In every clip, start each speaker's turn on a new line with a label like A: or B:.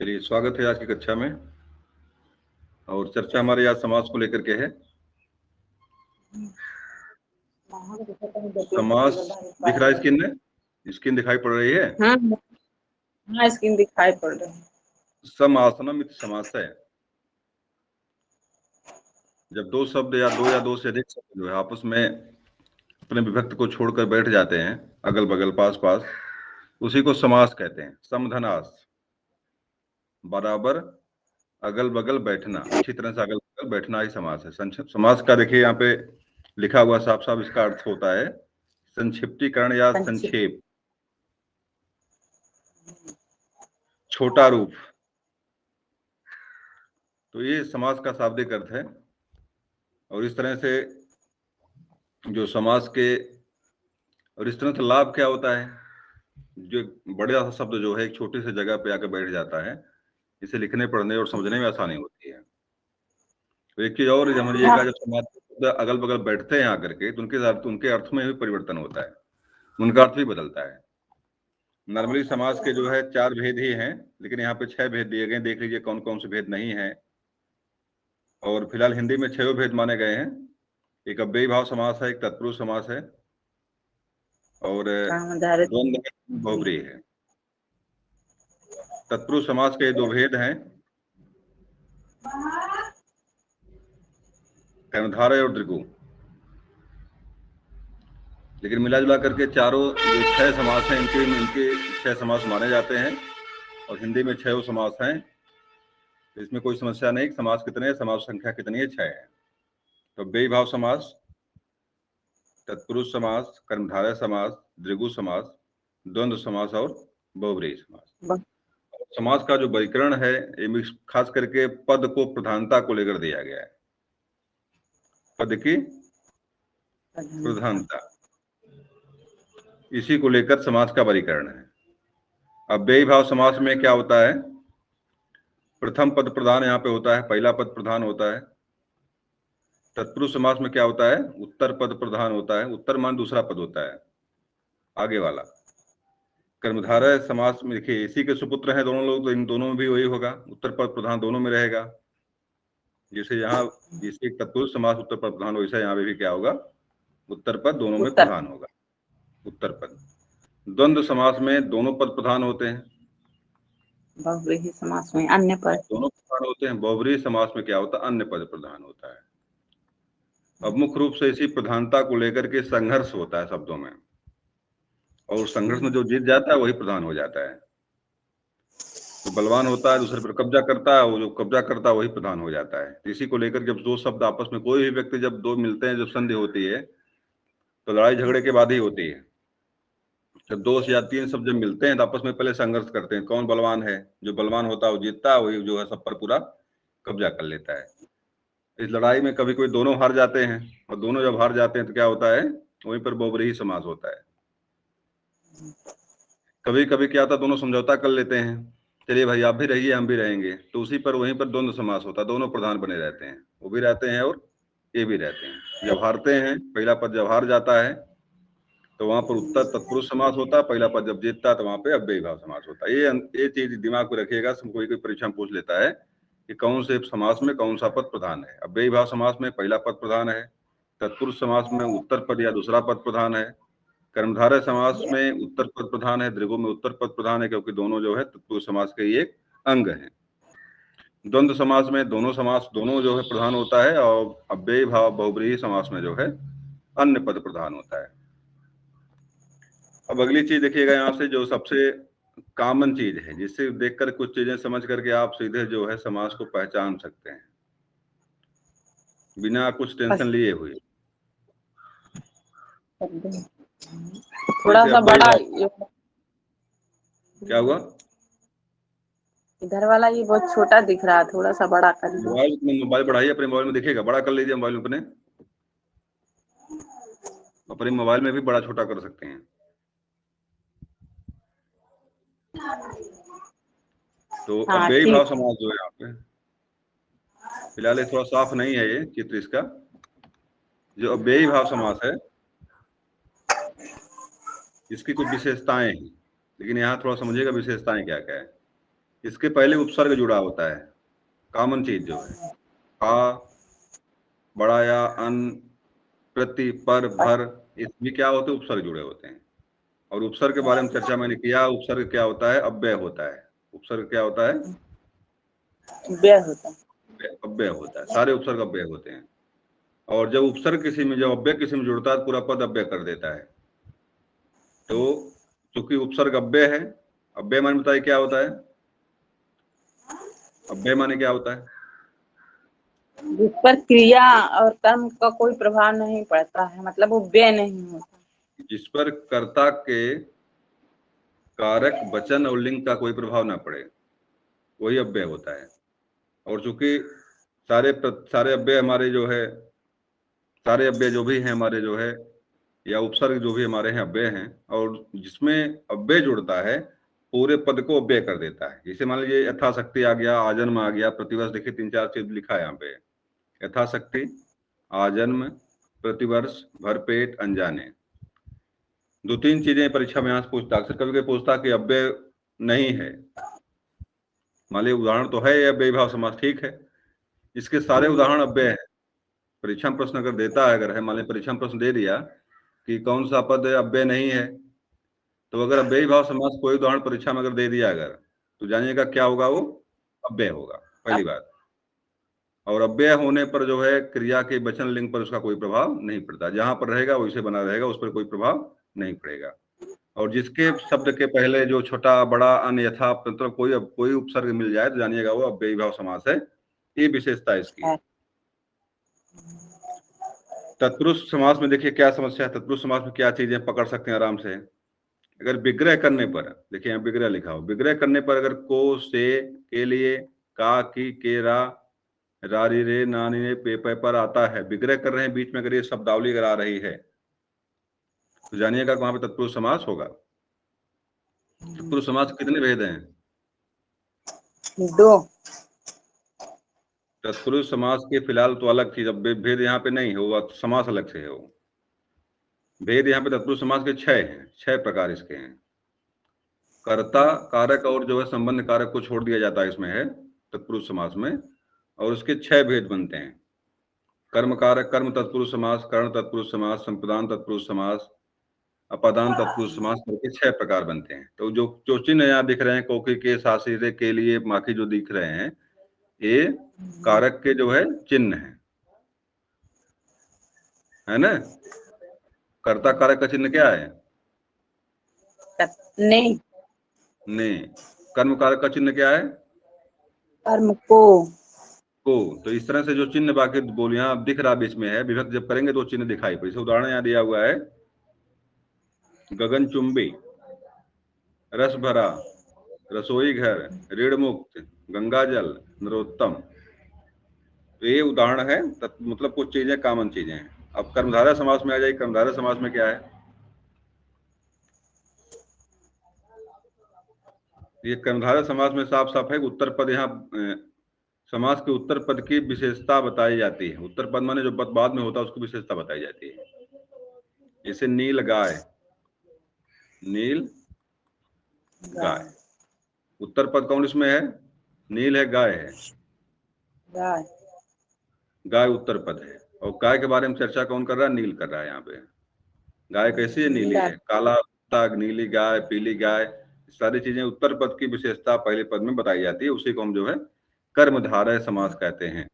A: चलिए, स्वागत है आज की कक्षा में। और चर्चा हमारे आज समाज को लेकर के है। समाज दिख रहा है स्क्रीन में? स्क्रीन दिखाई पड़ रही है?
B: हाँ, स्क्रीन दिखाई पड़ रही है।
A: समासनम इति समासः। जब दो शब्द या दो से अधिक शब्द जो है आपस में अपने विभक्त को छोड़कर बैठ जाते हैं, अगल बगल पास पास, उसी को समास कहते हैं। समधनास, बराबर, अगल बगल बैठना, अच्छी तरह से अगल बगल बैठना ही समास है। समास का देखिए यहाँ पे लिखा हुआ साफ साफ, इसका अर्थ होता है संक्षिप्तीकरण या संक्षेप, छोटा रूप। तो ये समास का शाब्दिक अर्थ है। और इस तरह से जो समास के, और इस तरह से लाभ क्या होता है, जो बड़ा सा शब्द जो है एक छोटी सी जगह पे आकर बैठ जाता है, इसे लिखने पढ़ने और समझने में आसानी होती है। तो एक चीज और, जब हमने ये कहा, जब समास के अगल बगल बैठते हैं आकर के, तो उनके अर्थ में भी परिवर्तन होता है, उनका अर्थ भी बदलता है। नॉर्मली समाज के जो है 4 भेद ही हैं, लेकिन यहाँ पे 6 भेद दिए गए। देख लीजिए कौन कौन से भेद नहीं है। और फिलहाल हिंदी में 6 भेद माने गए हैं। एक अव्ययी भाव समास है, एक तत्पुरुष समास है, और द्वंद्व बहुब्रीहि है। तत्पुरुष समास के 2 भेद हैं, कर्मधारय और दृगु। लेकिन मिला जुला करके चारों जो 6 समास हैं, इनके 6 समास माने जाते हैं। और हिंदी में 6 समास हैं, तो इसमें कोई समस्या नहीं। समास कितने, समास संख्या कितनी है? 6 है। तो अव्ययी भाव समास, तत्पुरुष समास, कर्मधारय समास, दृगु समास, द्वंद्व समास और बहुब्रीहि समास। समास का जो वर्गीकरण है, ये खास करके पद को प्रधानता को लेकर दिया गया है। पद की प्रधानता, इसी को लेकर समास का वर्गीकरण है। अव्ययी भाव समास में क्या होता है, प्रथम पद प्रधान यहाँ पे होता है, पहला पद प्रधान होता है। तत्पुरुष समास में क्या होता है, उत्तर पद प्रधान होता है, उत्तर मान दूसरा पद होता है, आगे वाला। कर्मधारय समास में देखिए, इसी के सुपुत्र हैं दोनों लोग, तो इन दोनों में भी वही होगा, उत्तर पद प्रधान दोनों में रहेगा। जैसे यहाँ जैसे तत्पुरुष समास उत्तर पद प्रधान, वैसा यहाँ पे भी क्या होगा, उत्तर पद दोनों में प्रधान होगा, उत्तर पद। द्वंद्व समास में दोनों पद प्रधान होते हैं,
B: बहुब्रीहि समास में अन्य पद
A: दोनों प्रधान होते हैं। बहुब्रीहि समास में क्या होता है, अन्य पद प्रधान होता है। अब मुख्य रूप से इसी प्रधानता को लेकर के संघर्ष होता है शब्दों में, और संघर्ष में जो जीत जाता है वही प्रधान हो जाता है। तो बलवान होता है, दूसरे पर कब्जा करता है, वो जो कब्जा करता है वही प्रधान हो जाता है। इसी को लेकर जब 2 शब्द आपस में, कोई भी व्यक्ति जब 2 मिलते हैं, जब संधि होती है, तो लड़ाई झगड़े के बाद ही होती है। जब 2 या 3 शब्द जब मिलते हैं, तो आपस में पहले संघर्ष करते हैं, कौन बलवान है। जो बलवान होता है वो जीतता है, वही जो है सब पर पूरा कब्जा कर लेता है। इस लड़ाई में कभी कोई दोनों हार जाते हैं, और दोनों जब हार जाते हैं तो क्या होता है, वहीं पर बहुब्रीहि समास होता है। कभी कभी क्या होता है, दोनों समझौता कर लेते हैं, चलिए भाई आप भी रहिए हम भी रहेंगे, तो उसी पर वहीं पर द्वंद्व समास होता है, दोनों प्रधान बने रहते हैं, वो भी रहते हैं और ये भी रहते हैं। जब हारते हैं, पहला पद जब हार जाता है, तो वहां पर उत्तर तत्पुरुष समास होता है। पहला पद जब जीतता है, तो वहां पे अव्ययी भाव समास होता है। ये चीज दिमाग में रखिएगा, कोई परीक्षा में पूछ लेता है कि कौन से समास में कौन सा पद प्रधान है। अव्ययी भाव समास में पहला पद प्रधान है, तत्पुरुष समास में उत्तर पद या दूसरा पद प्रधान है, कर्मधारय समास में उत्तर पद प्रधान है, दृगु में उत्तर पद प्रधान है, क्योंकि दोनों जो है तत्पुरुष समास के ही एक अंग है। द्वंद्व समास में दोनों समास दोनों जो है प्रधान होता है, और अव्ययी भाव बहुब्रीहि समास में जो है अन्य पद प्रधान होता है। अब अगली चीज देखिएगा, यहाँ से जो सबसे कॉमन चीज है, जिससे देखकर कुछ चीजें समझ करके आप सीधे जो है समास को पहचान सकते हैं बिना कुछ टेंशन लिए हुए।
B: थोड़ा सा बड़ा,
A: क्या हुआ,
B: इधर वाला ये बहुत छोटा दिख रहा है, थोड़ा सा बड़ा कर लीजिए।
A: मोबाइल बढ़ाइए, अपने मोबाइल में दिखेगा, बड़ा कर लीजिए मोबाइल में अपने मोबाइल में भी बड़ा छोटा कर सकते हैं। तो अव्ययी भाव समास जो है यहाँ पे, फिलहाल ये थोड़ा साफ नहीं है ये चित्र इसका। जो अव्ययी भाव समास है, इसकी कुछ विशेषताएं हैं, लेकिन यहाँ थोड़ा समझिएगा विशेषताएं क्या क्या है। इसके पहले उपसर्ग जुड़ा होता है, कॉमन चीज जो है, आ, बड़ा या, अन, प्रति, पर, भर, इसमें क्या होते हैं, उपसर्ग जुड़े होते हैं। और उपसर्ग के बारे में चर्चा मैंने किया, उपसर्ग क्या होता है, अव्यय होता है। उपसर्ग क्या होता है,
B: अव्यय होता है।
A: अव्यय होता है, सारे उपसर्ग अव्यय होते हैं। और जब उपसर्ग किसी में, जब अव्यय किसी में जुड़ता है तो पूरा पद अव्यय कर देता है। तो चूंकि उपसर्ग अव्यय है, अव्यय माने बताइए क्या होता है, अव्यय माने क्या होता है,
B: जिस पर क्रिया और कर्म का कोई प्रभाव नहीं पड़ता है, मतलब वो व्यय नहीं होता।
A: जिस पर कर्ता के कारक, वचन और लिंग का कोई प्रभाव ना पड़े, वही अव्यय होता है। और चूंकि सारे अव्यय हमारे जो है, सारे अव्यय जो भी हैं हमारे जो है, या उपसर्ग जो भी हमारे हैं अव्यय हैं, और जिसमें अव्यय जुड़ता है पूरे पद को अव्यय कर देता है। जैसे मान लीजिए यथाशक्ति आ गया, आजन्म आ गया, प्रतिवर्ष, देखिए 3-4 चीज लिखा है यहाँ पे, यथाशक्ति, आजन्म, प्रतिवर्ष, भरपेट, अनजाने, 2-3 चीजें परीक्षा में यहाँ से पूछता, अक्सर कभी कभी पूछता कि अव्यय नहीं है, मान लीजिए उदाहरण तो है अव्ययी भाव समास, ठीक है, इसके सारे उदाहरण अव्यय है। परीक्षा में प्रश्न अगर देता है, अगर है मान लीजिए परीक्षा में प्रश्न दे दिया कि कौन सा पद अव्यय नहीं है, तो अगर अव्ययी भाव समास कोई उदाहरण परीक्षा में अगर दे दिया अगर, तो जानिएगा क्या होगा, वो अव्यय होगा, पहली बात। और अव्यय होने पर जो है क्रिया के वचन लिंग पर उसका कोई प्रभाव नहीं पड़ता, जहां पर रहेगा वैसे बना रहेगा, उस पर कोई प्रभाव नहीं पड़ेगा। और जिसके शब्द के पहले जो छोटा, बड़ा, अन्यथा, मतलब कोई उपसर्ग मिल जाए तो जानिएगा वो अव्ययी भाव समास है। ये विशेषता इसकी है। तत्पुरुष समास में देखिए क्या समस्या है, तत्पुरुष समास में क्या चीजें पकड़ सकते हैं आराम से। अगर विग्रह करने पर, देखिए यहाँ विग्रह लिखा हो, विग्रह करने पर अगर को, से, के लिए, का, की, के, रा, रारी, रे, नानी, ने, पे पर आता है, विग्रह कर रहे हैं, बीच में अगर ये शब्दावली अगर आ रही है तो जानिएगा वहां पे तत्पुरुष समास होगा। तत्पुरुष समास कितने भेद हैं,
B: 2।
A: तत्पुरुष समास के फिलहाल तो अलग चीज, अब भेद यहाँ पे नहीं है, वो समास अलग से है। वो भेद यहाँ पे तत्पुरुष समास के 6 हैं, 6 प्रकार इसके हैं। कर्ता कारक और जो है संबंध कारक को छोड़ दिया जाता है, इसमें है तत्पुरुष समास में, और उसके 6 भेद बनते हैं। कर्म कारक, कर्म तत्पुरुष समास, कर्ण तत्पुरुष समास, संप्रदान तत्पुरुष समास, अपादान तत्पुरुष समास करके 6 प्रकार बनते हैं। तो जो जो चिन्ह यहाँ दिख रहे हैं, कोकी के, सासिरे के लिए, माखी जो दिख रहे हैं, ये कारक के जो है चिन्ह है ना। कर्ता कारक का चिन्ह क्या है,
B: नहीं,
A: ने। कर्म कारक का चिन्ह क्या है,
B: कर्म को।
A: तो इस तरह से जो चिन्ह बाकी बोल यहाँ दिख रहा बीच में है, विभक्त जब करेंगे तो चिन्ह दिखाई पड़े। उदाहरण यहाँ दिया हुआ है, गगनचुंबी, रस भरा, रसोई घर, ऋण मुक्त, गंगा जल, नरोत्तम। तो ये उदाहरण है, मतलब कुछ चीजें कॉमन चीजें हैं। अब कर्मधारय समास में आ जाए, कर्मधारय समास में क्या है, ये कर्मधारय समास में साफ साफ है, उत्तर पद यहाँ समास के उत्तर पद की विशेषता बताई जाती है। उत्तर पद माने जो पद बाद में होता है उसकी विशेषता बताई जाती है। जैसे नील गाय, नील गाय, उत्तर पद कौन इसमें है, नील है, गाय है, गाय उत्तर पद है। और गाय के बारे में चर्चा कौन कर रहा है, नील कर रहा है। यहाँ पे गाय कैसी है, नीली है, काला दाग, नीली गाय, पीली गाय, सारी चीजें उत्तर पद की विशेषता पहले पद में बताई जाती है। उसी को हम जो है कर्मधारय समास कहते हैं।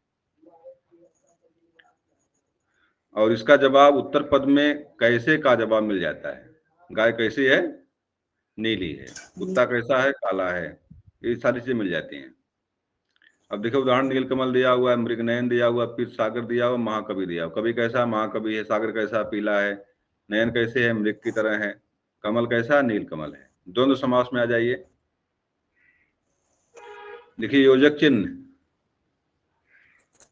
A: और इसका जवाब उत्तर पद में कैसे का जवाब मिल जाता है, गाय कैसी है, नीली है, कुत्ता कैसा है, काला है, ये सारी चीजें मिल जाती हैं। अब देखो उदाहरण, नीलकमल दिया हुआ है, मृगनयन दिया हुआ, फिर सागर दिया हुआ, महाकवि दिया हुआ। कवि कैसा, महाकवि है, सागर कैसा, पीला है, नयन कैसे है, मृग की तरह है, कमल कैसा, नीलकमल है। द्वंद्व समास में आ जाइए, देखिए योजक चिन्ह,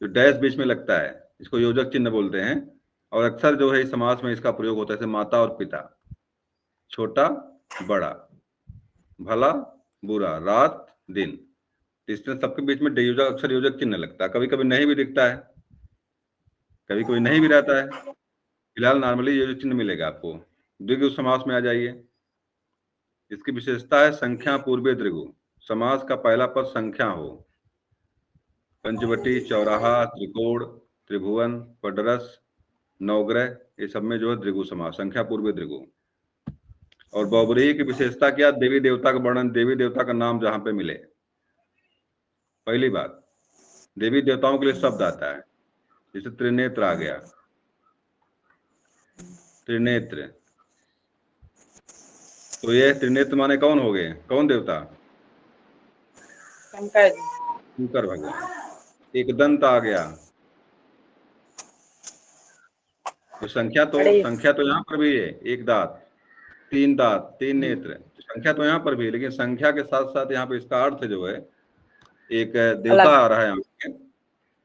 A: जो डैश बीच में लगता है इसको योजक चिन्ह बोलते हैं। और अक्सर जो है इस समास में इसका प्रयोग होता है, जैसे माता और पिता, छोटा बड़ा, भला बुरा, रात दिन, इसमें सबके बीच में योजक, अक्सर योजक चिन्ह लगता है। कभी कभी नहीं भी दिखता है, कभी कभी नहीं भी रहता है। फिलहाल नॉर्मली योजक चिन्ह मिलेगा आपको। द्विगु समास में आ जाइए, इसकी विशेषता है संख्या पूर्वे द्विगु, समास का पहला पद संख्या हो। पंचवटी, चौराहा, त्रिकोण, त्रिभुवन, पडरस, नवग्रह, ये सब में जो है द्विगु समास, संख्या पूर्व द्विगु। और बहुब्रीहि की विशेषता क्या? देवी देवता का वर्णन, देवी देवता का नाम जहां पे मिले। पहली बात, देवी देवताओं के लिए शब्द आता है, जैसे त्रिनेत्र आ गया, त्रिनेत्र, तो ये त्रिनेत्र माने कौन हो गए? कौन देवता?
B: शंकर जी।
A: शंकर भगवान। एक दंत आ गया, तो संख्या तो यहाँ पर भी है, एक दांत, तीन दांत, तीन नेत्र, तो संख्या तो यहाँ पर भी है, लेकिन संख्या के साथ साथ यहाँ पे इसका अर्थ जो है एक देवता आ रहा है यहाँ पे,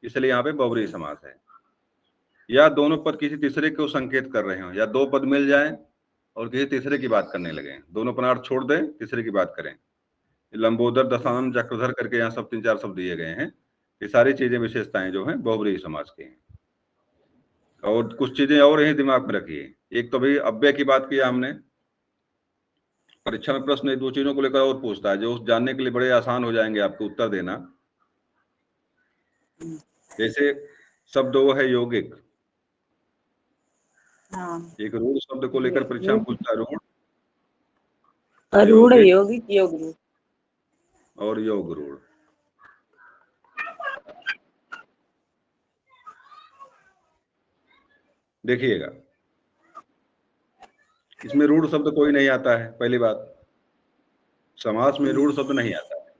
A: इसलिए यहाँ पे बहुब्रीहि समास है। या दोनों पद किसी तीसरे को संकेत कर रहे हो, या दो पद मिल जाए और किसी तीसरे की बात करने लगे, दोनों पदार्थ छोड़ दें, तीसरे की बात करें। लंबोदर, दशानन, चक्रधर करके यहाँ सब 3-4 शब्द दिए गए हैं। ये सारी चीजें, विशेषताएं जो हैं बहुब्रीहि समास की हैं। और कुछ चीजें और यही दिमाग में रखिए। एक तो भाई अव्यय की बात किया हमने, परीक्षा में प्रश्न 2 चीजों को लेकर और पूछता है, जो जानने के लिए बड़े आसान हो जाएंगे आपको उत्तर देना। जैसे शब्द वो है यौगिक, एक रूढ़ शब्द को लेकर परीक्षा में पूछता है, रूढ़,
B: रूढ़, यौगिक, योग रूढ़
A: और योग रूढ़। देखिएगा, इसमें रूढ़ शब्द कोई नहीं आता है। पहली बात, समास में रूढ़ शब्द नहीं आता है,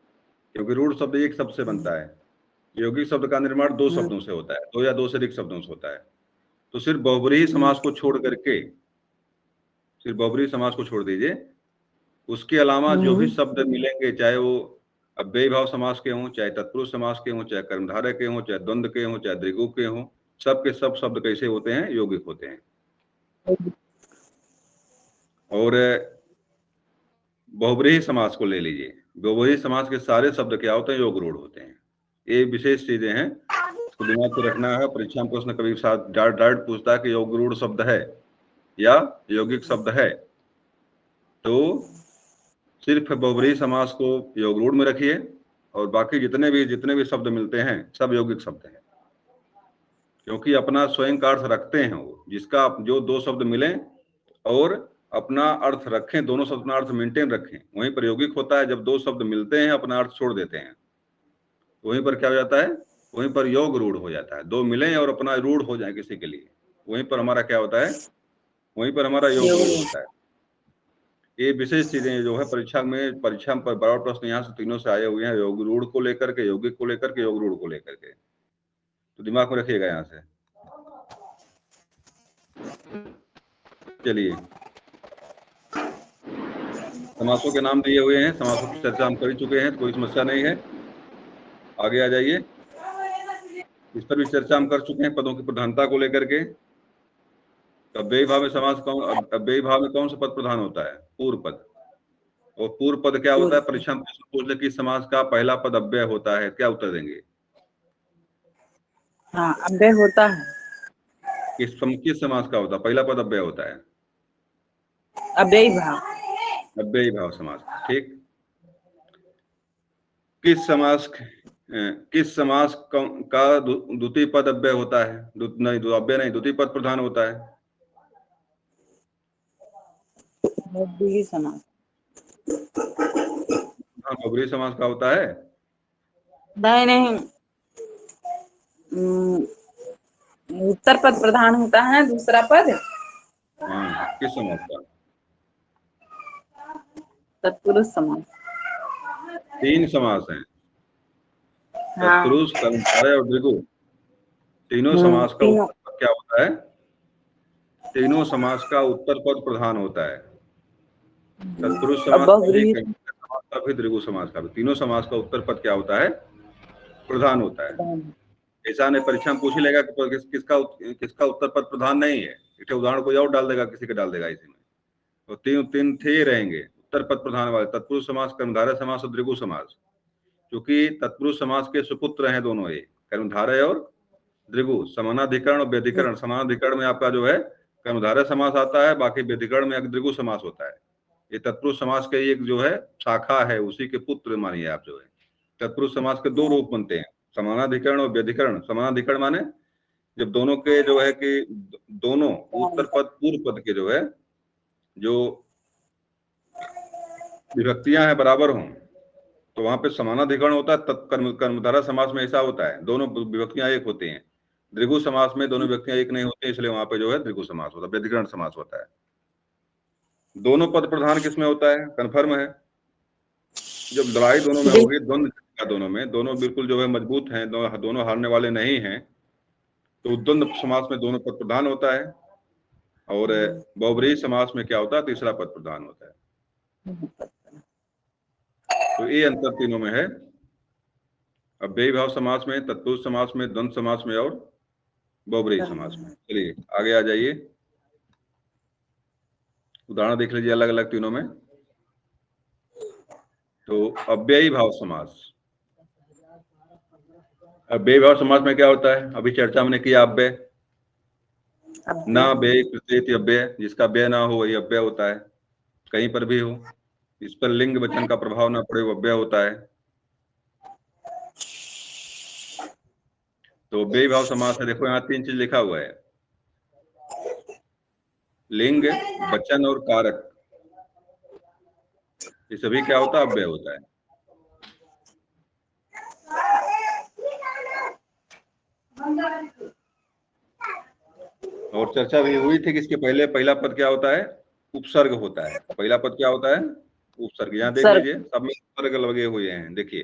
A: क्योंकि रूढ़ शब्द एक शब्द से बनता है। यौगिक शब्द का निर्माण 2 शब्दों से होता है, 2 या 2 से अधिक शब्दों से होता है। तो सिर्फ बहुब्रीहि समास को छोड़ करके, सिर्फ बहुब्रीहि समास को छोड़ दीजिए, उसके अलावा जो भी शब्द मिलेंगे, चाहे वो अव्ययी भाव समास के हों, चाहे तत्पुरुष समास के हों, चाहे कर्मधारय के हों, चाहे द्वंद्व के हों, चाहे द्विगु के हों, सब के सब शब्द कैसे होते हैं? यौगिक होते हैं। और बहुब्रीहि समास को ले लीजिए, बहुब्रीहि समास के सारे शब्द क्या होते हैं? योग रूढ़ होते हैं। ये विशेष चीजें हैं, इसको दिमाग में रखना है। परीक्षा में प्रश्न कभी साथ डायरेक्ट पूछता है कि योग रूढ़ शब्द है या यौगिक शब्द है, तो सिर्फ बहुब्रीहि समास को योग रूढ़ में रखिए, और बाकी जितने भी शब्द मिलते हैं सब यौगिक शब्द हैं, क्योंकि अपना स्वयं का अर्थ रखते हैं वो, जिसका जो 2 शब्द मिलें और अपना अर्थ रखें, दोनों शब्द अपना अर्थ मेंटेन रखें, वहीं पर यौगिक होता है। जब 2 शब्द मिलते हैं, अपना अर्थ छोड़ देते हैं, वहीं पर क्या हो जाता है? वहीं पर योग रूढ़ हो जाता है। 2 मिलें और अपना रूढ़ हो जाए किसी के लिए, वहीं पर हमारा क्या होता है? वहीं पर हमारा योग रूढ़ होता है। ये विशेष चीजें जो है परीक्षा पर बड़ा प्रश्न यहाँ से तीनों से आए हुए हैं, योग रूढ़ को लेकर के, यौगिक को लेकर के, योग रूढ़ को लेकर के, तो दिमाग में रखिएगा यहाँ से। चलिए, समासों के नाम दिए हुए हैं, समासों की चर्चा हम कर चुके हैं, तो कोई समस्या नहीं है। आगे आ जाइए, इस पर भी चर्चा हम कर चुके हैं, पदों की प्रधानता को लेकर के। अव्ययी भाव में अव्ययी भाव में कौन सा पद प्रधान होता है? पूर्व पद। और पूर्व पद क्या होता है? परीक्षा में पूछ ले कि समास का पहला पद अव्यय होता है, क्या उत्तर देंगे?
B: हाँ, अव्यय होता है।
A: किस समास का होता है? पहला पद अव्यय होता है,
B: अव्ययी भाव,
A: अव्ययी भाव समास। ठीक, किस समास का द्वितीय पद अव्यय होता है? अव्यय नहीं, द्वितीय पद प्रधान होता है।
B: बहुब्रीहि समास।
A: हाँ, बहुब्रीहि समास का होता है।
B: नहीं, उत्तर पद प्रधान होता है, दूसरा पद।
A: हाँ, किस समास का?
B: तत्पुरुष समास।
A: 3 समास हैं, तत्पुरुष, कर्मधारय और द्विगु। तीनों समास का उत्तर पद क्या होता है? तीनों समास का उत्तर पद प्रधान होता है। तत्पुरुष समास का भी, कर्मधारय समास का भी, द्विगु समास का भी, तीनों समास का उत्तर पद क्या होता है? प्रधान होता है। ऐसा नहीं परीक्षा में पूछ ही लेगा कि किसका उत्तर पद प्रधान नहीं है, एक उदाहरण कोई और डाल देगा, किसी का डाल देगा इसी में, तो तीन थे रहेंगे उत्तर पद प्रधान वाले, तत्पुरुष समास, कर्मधारय समास और द्विगु समास। क्योंकि तत्पुरुष समास के सुपुत्र हैं दोनों, ये कर्मधारय और द्विगु। समानाधिकरण और व्यधिकरण, समानाधिकरण में आपका जो है कर्मधारय समास आता है, बाकी व्यधिकरण में द्विगु समास होता है। ये तत्पुरुष समास का एक जो है शाखा है, उसी के पुत्र मानिए आप जो है। तत्पुरुष समास के दो रूप बनते हैं, समानाधिकरण और व्यधिकरण। समानाधिकरण माने जब दोनों के जो है कि दोनों उत्तर पद पूर्व पद के जो है जो विभक्तियां हैं बराबर हों तो वहां पे समानाधिकरण होता है। कर्मधारय समास में ऐसा होता है, दोनों विभक्तियां एक होती हैं। द्विगु समास में दोनों विभक्तियां एक नहीं होती, इसलिए वहां पे जो है द्विगु समास होता है, व्यधिकरण समास होता है। दोनों पद प्रधान किसमें होता है? कन्फर्म है। जब लड़ाई दोनों में होगी, द्वंद्व दोनों में, दोनों बिल्कुल जो है मजबूत हैं, दोनों हारने वाले नहीं हैं, तो द्वंद्व समास में दोनों पद प्रधान होता है। और बहुब्रीहि समास में क्या होता है? तीसरा पद प्रधान होता है। तो ये अंतर तीनों में है। अव्ययी भाव समास में, तत्पुरुष समास में, द्वंद्व समास में और बहुब्रीहि समास में। चलिए आगे आ जाइए, उदाहरण देख लीजिए अलग अलग तीनों में। तो अव्ययी भाव समास, अव्ययी भाव समास में क्या होता है? अभी चर्चा हमने किया, अव्यय ना व्यय कृतेत अव्यय, जिसका व्यय ना हो वही अव्यय होता है, कहीं पर भी हो, इस पर लिंग वचन का प्रभाव ना पड़े वो अव्यय होता है। तो अव्ययी भाव समास है, देखो यहाँ तीन चीज लिखा हुआ है, लिंग, वचन और कारक, ये सभी क्या होता है? अव्यय होता है। और चर्चा भी हुई थी कि इसके पहले पहला पद क्या होता है? उपसर्ग होता है। पहला पद क्या होता है? उपसर्ग। यहाँ देख लीजिए सब में उपसर्ग लगे हुए हैं, देखिए,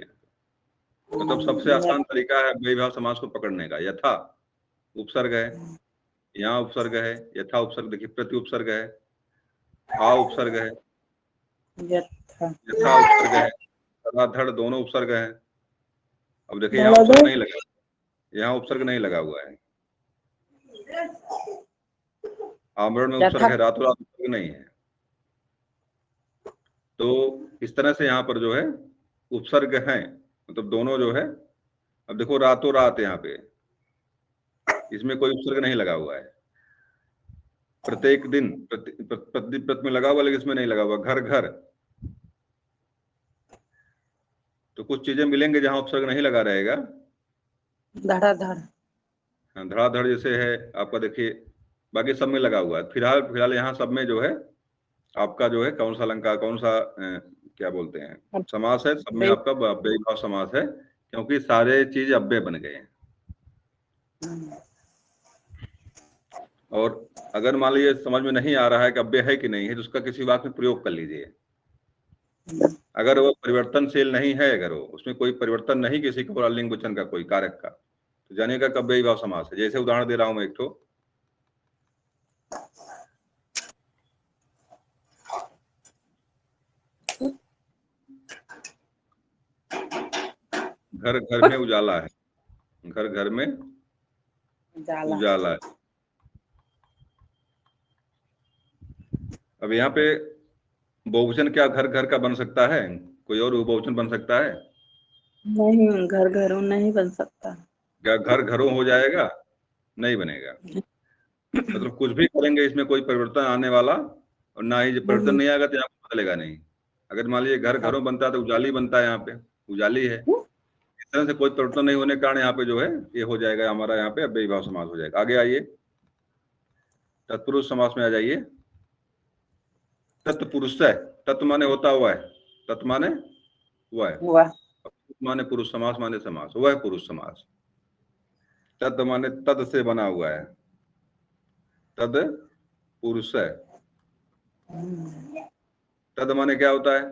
A: मतलब सबसे आसान तरीका है अव्ययी भाव समास को पकड़ने का। यथा उपसर्ग है, यहाँ उपसर्ग है, यथा उपसर्ग, देखिए प्रति उपसर्ग है, आ उपसर्ग है, यथा उपसर्ग है, धड़ दोनों उपसर्ग है। अब देखिए यहाँ उपसर्ग नहीं लगा, यहाँ उपसर्ग नहीं लगा हुआ है। आमरण में उपसर्ग है, रातों रात उपसर्ग नहीं है। तो इस तरह से यहाँ पर जो है उपसर्ग है, मतलब दोनों जो है। अब देखो रातों रात, यहाँ पे इसमें कोई उपसर्ग नहीं लगा हुआ है। प्रत्येक दिन, प्रति में लगा हुआ, लेकिन इसमें नहीं लगा हुआ। घर घर, तो कुछ चीजें मिलेंगे जहां उपसर्ग नहीं लगा रहेगा।
B: धड़ाधड़,
A: हाँ, धड़ाधड़ जैसे है आपका, देखिए बाकी सब में लगा हुआ है। फिलहाल यहाँ सब में जो है आपका जो है कौन सा अलंकार, कौन सा क्या बोलते हैं समास है, सब में आपका अव्ययी भाव समास है, क्योंकि सारे चीज अव्यय बन गए हैं। और अगर मान लीजिए समझ में नहीं आ रहा है कि अव्यय है कि नहीं है, तो उसका किसी वाक्य में प्रयोग कर लीजिए। अगर वो परिवर्तनशील नहीं है, अगर वो उसमें कोई परिवर्तन नहीं किसी का लिंग वचन का कोई कारक का, तो जानिएगा कि अव्ययी भाव समास है। जैसे उदाहरण दे रहा हूं मैं एक ठो, घर घर में उजाला है, घर घर में उजाला है। अब यहाँ पे बहुवचन क्या घर घर का बन सकता है? कोई और बहुवचन बन सकता है?
B: नहीं, घर घरों नहीं बन सकता।
A: क्या घर घरों हो जाएगा? नहीं बनेगा। मतलब कुछ भी करेंगे इसमें कोई परिवर्तन आने वाला, और ना ही जब परिवर्तन नहीं आएगा तो यहाँ बदलेगा नहीं। अगर मान लीजिए घर घरों बनता है तो उजाली बनता है, यहाँ पे उजाली है। इस तरह से कोई परिवर्तन नहीं होने के कारण यहाँ पे जो है ये हो जाएगा हमारा, यहाँ पे अव्ययी भाव समास हो जाएगा। आगे आइए, तत्पुरुष समास में आ जाइए। तत्पुरुष है, तत्व माने होता हुआ है, तत्व माने हुआ है, माने पुरुष, समास माने समास, वह पुरुष समास। तद माने तद से बना हुआ है, तद पुरुष है। तद माने क्या होता है?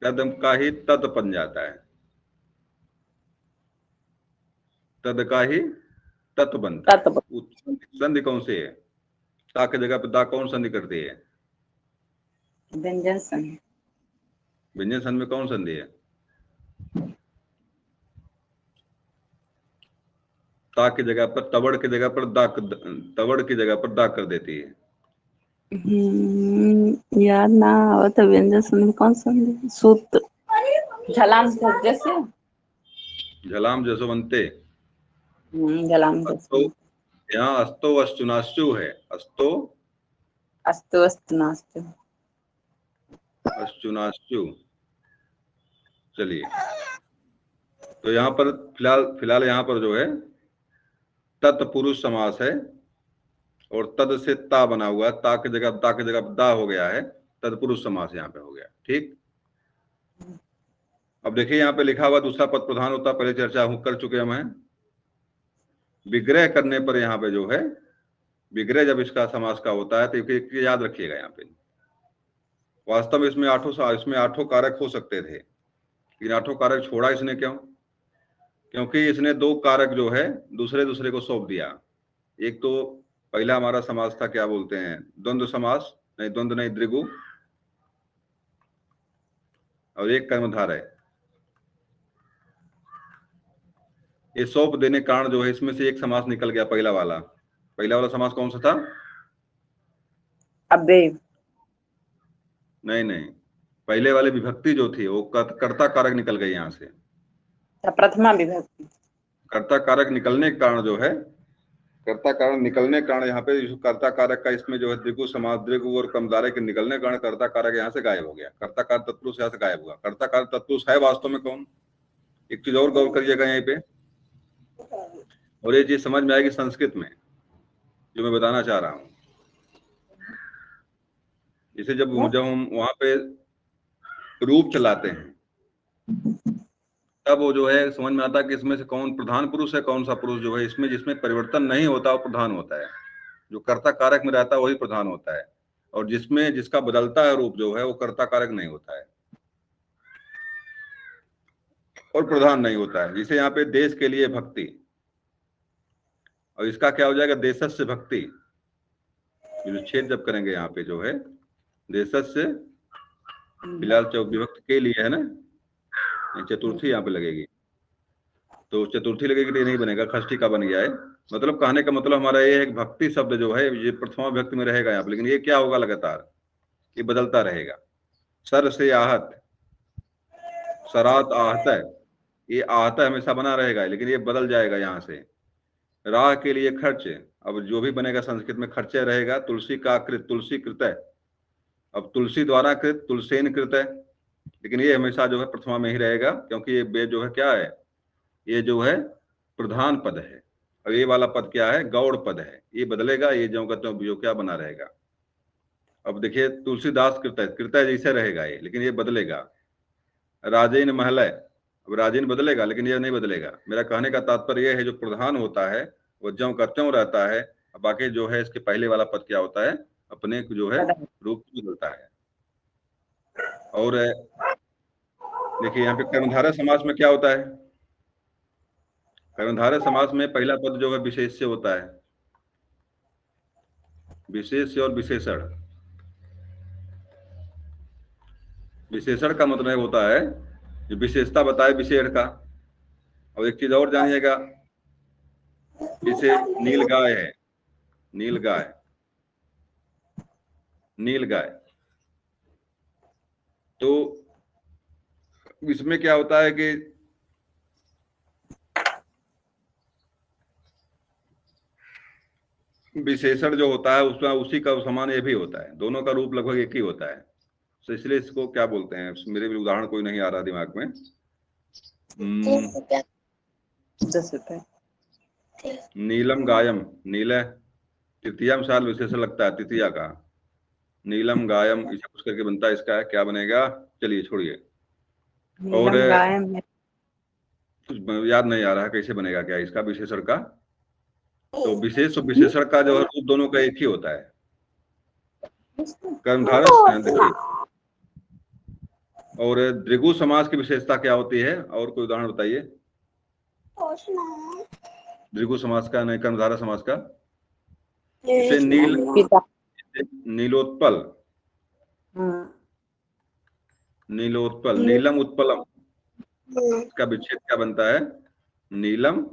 A: तद का ही तद बन जाता है, तद का ही तत्व बनता है। संधि कौन सी है? ता की जगह पे दा कौन संधि करती है?
B: व्यंजन संधि।
A: व्यंजन संधि में कौन संधि है? ता की जगह पर, तवड़ की जगह पर दा, तवड़ की जगह पर दा कर देती है।
B: याद ना हो तो व्यंजन संधि कौन संधि? सूत्र, झलाम जैसे,
A: झलाम जसवंते,
B: झलाम जैसे।
A: यहाँ अस्तो अश्चुनाश्चु है, अस्तो
B: अस्तु अस्तु नास्तु।
A: अश्चु नाश्चु। चलिए, तो यहाँ पर फिलहाल यहाँ पर जो है तत्पुरुष समास है और तद से ता बना हुआ है, ता की जगह दा हो गया है, तत्पुरुष समास यहाँ पे हो गया। ठीक, अब देखिए यहाँ पे लिखा हुआ दूसरा पद प्रधान होता, पहले चर्चा कर चुके हम हैं। विग्रह करने पर यहाँ पे जो है, विग्रह जब इसका समास का होता है तो याद रखिएगा यहाँ पे वास्तव में इसमें आठों कारक हो सकते थे, लेकिन आठों कारक छोड़ा इसने क्यों? क्योंकि इसने दो कारक जो है दूसरे को सौंप दिया। एक तो पहला हमारा समास था, क्या बोलते हैं, द्वंद्व समास, नहीं द्वंद्व नहीं, द्विगु, और एक कर्मधारय। ये सौंप देने के कारण जो है इसमें से एक समास निकल गया, पहला वाला समास कौन सा था?
B: अव्यय।
A: नहीं, पहले वाले विभक्ति जो थी वो कर्ता कारक निकल गई यहाँ से,
B: प्रथमा विभक्ति।
A: कर्ता कारक निकलने के कारण जो है, कर्ता कारक निकलने के कारण यहाँ पे कर्ता कारक का इसमें जो है द्विगु समास, द्विगु और कर्मधारय के निकलने के कारण कर्ता कारक यहाँ से गायब हो गया, कर्ता कारक तत्पुरुष यहाँ से गायब हुआ। कर्ता कारक तत्पुरुष है वास्तव में कौन? एक चीज और गौर करिएगा यहाँ पे, और ये चीज समझ में आएगी संस्कृत में जो मैं बताना चाह रहा हूँ। इसे जब हम वहां पे रूप चलाते हैं तब वो जो है समझ में आता है कि इसमें से कौन प्रधान पुरुष है, कौन सा पुरुष जो है इसमें जिसमें परिवर्तन नहीं होता वो प्रधान होता है, जो कर्ता कारक में रहता है वही प्रधान होता है, और जिसका बदलता है रूप जो है वो कर्ता कारक नहीं होता है और प्रधान नहीं होता है। जिसे यहाँ पे देश के लिए भक्ति, और इसका क्या हो जाएगा, देशस्य भक्ति। छेद जब करेंगे यहाँ पे जो है देशस्य, फिलहाल विभक्ति के लिए है ना, चतुर्थी यहाँ पे लगेगी, तो चतुर्थी लगेगी तो ये नहीं बनेगा, षष्ठी का बन गया है। मतलब कहने का मतलब हमारा ये है कि भक्ति शब्द जो है ये प्रथमा विभक्ति में रहेगा यहाँ पे, लेकिन ये क्या होगा, लगातार ये बदलता रहेगा। सर से आहत, सरात आहत है, ये आहत हमेशा बना रहेगा, लेकिन ये बदल जाएगा यहाँ से। राह के लिए खर्च, अब जो भी बनेगा संस्कृत में खर्चे रहेगा। तुलसी का कृत, तुलसी कृत है, अब तुलसी द्वारा कृत, तुलसेन कृत है, लेकिन ये हमेशा जो है प्रथमा में ही रहेगा, क्योंकि ये जो है क्या है, ये जो है प्रधान पद है, और ये वाला पद क्या है, गौड़ पद है, ये बदलेगा, ये जो क्या बना रहेगा। अब देखिए तुलसीदास कृतय जैसे रहेगा ये, लेकिन ये बदलेगा। राजेन महलय, अब राजेन बदलेगा लेकिन ये नहीं बदलेगा। मेरा कहने का तात्पर्य यह है जो प्रधान होता है वो ज्यों का त्यों रहता है, बाकी जो है इसके पहले वाला पद क्या होता है, अपने जो है रूप बदलता है। और देखिए यहाँ पे कर्मधारय समास में क्या होता है, कर्मधारय समास में पहला पद जो है विशेष्य होता है, विशेष्य और विशेषण। विशेषण का मतलब होता है जो विशेषता बताए विशेष का। और एक चीज और जानिएगा, जैसे नीलगाय है, नीलगाय, नीलगाय, तो इसमें क्या होता है कि विशेषण जो होता है उसमें उसी का समान ये भी होता है, दोनों का रूप लगभग एक ही होता है, तो इसलिए इसको क्या बोलते हैं, मेरे भी उदाहरण कोई नहीं आ रहा दिमाग में। नीलम गायम, नील तृतीया में साल विशेषण लगता है, तृतीया का नीलम गायम इसे कुछ करके बनता है, इसका क्या बनेगा, चलिए छोड़िए, और कुछ याद नहीं आ रहा है कैसे बनेगा क्या इसका विशेषण का। तो विशेष और विशेषण का जो है रूप दोनों का एक ही होता है। कर्मधारय देखिए, और द्विगु समास की विशेषता क्या होती है, और कोई उदाहरण बताइए द्विगु समास का, नहीं कर्मधारय समास का। जैसे नीलोत्पल, नीलोत्पल, नीलम उत्पलम, इसका विच्छेद क्या बनता है, नीलम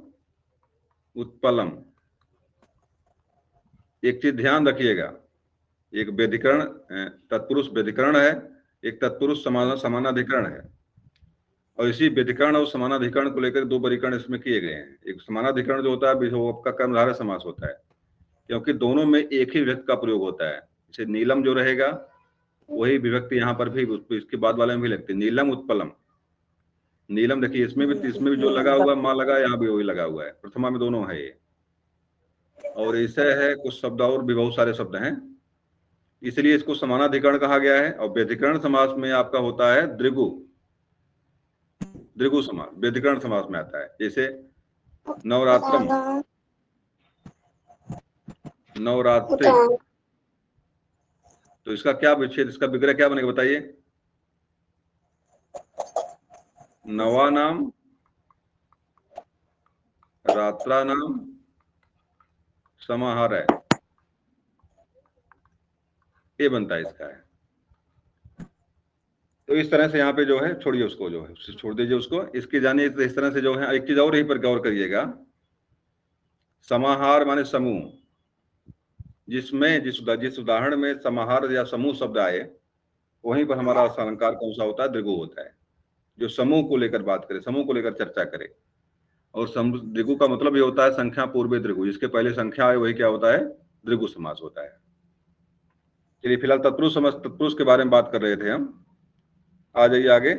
A: उत्पलम। एक चीज ध्यान रखिएगा, एक व्यधिकरण तत्पुरुष व्यधिकरण है, एक तत्पुरुष समानाधिकरण है, और इसी व्यधिकरण और समानाधिकरण को लेकर दो वर्गीकरण इसमें किए गए हैं। एक समानाधिकरण जो होता है वो आपका कर्मधारय समास होता है, क्योंकि दोनों में एक ही विभक्ति का प्रयोग होता है, जैसे नीलम जो रहेगा वही विभक्ति यहाँ पर भी इसके बाद वाले में भी लगती है, नीलम उत्पलम। नीलम देखिए इसमें भी जो लगा हुआ है, माँ लगा, यहाँ भी वही लगा हुआ है, प्रथमा में दोनों है ये। और ऐसे है कुछ शब्द और भी बहुत सारे शब्द हैं, इसलिए इसको समानाधिकरण कहा गया है। और व्यधिकरण समास में आपका होता है द्विगु, द्विगु समास व्यधिकरण समास में आता है। जैसे नवरात्रम, नवरात्रि, तो इसका क्या विच्छेद, इसका विग्रह क्या बनेगा बताइए? नवा नाम, रात्रा नाम, समाहार है, ये बनता है इसका है। तो इस तरह से यहाँ पे जो है छोड़िए उसको, जो है छोड़ दीजिए उसको। इसकी जानिए इस तरह से जो है, एक चीज और यहीं पर गौर करिएगा, समाहार माने समूह, जिसमें जिस उदाहरण में समाहार या समूह शब्द आए वहीं पर हमारा अलंकार कौन सा होता है? द्विगु होता है, जो समूह को लेकर बात करे, समूह को लेकर चर्चा करे। और द्विगु का मतलब ये होता है संख्या पूर्व द्विगु, जिसके पहले संख्या आए वही क्या होता है? द्विगु समास होता है। चलिए फिलहाल तत्पुरुष समास, तत्पुरुष के बारे में बात कर रहे थे हम, आ जाइए आगे।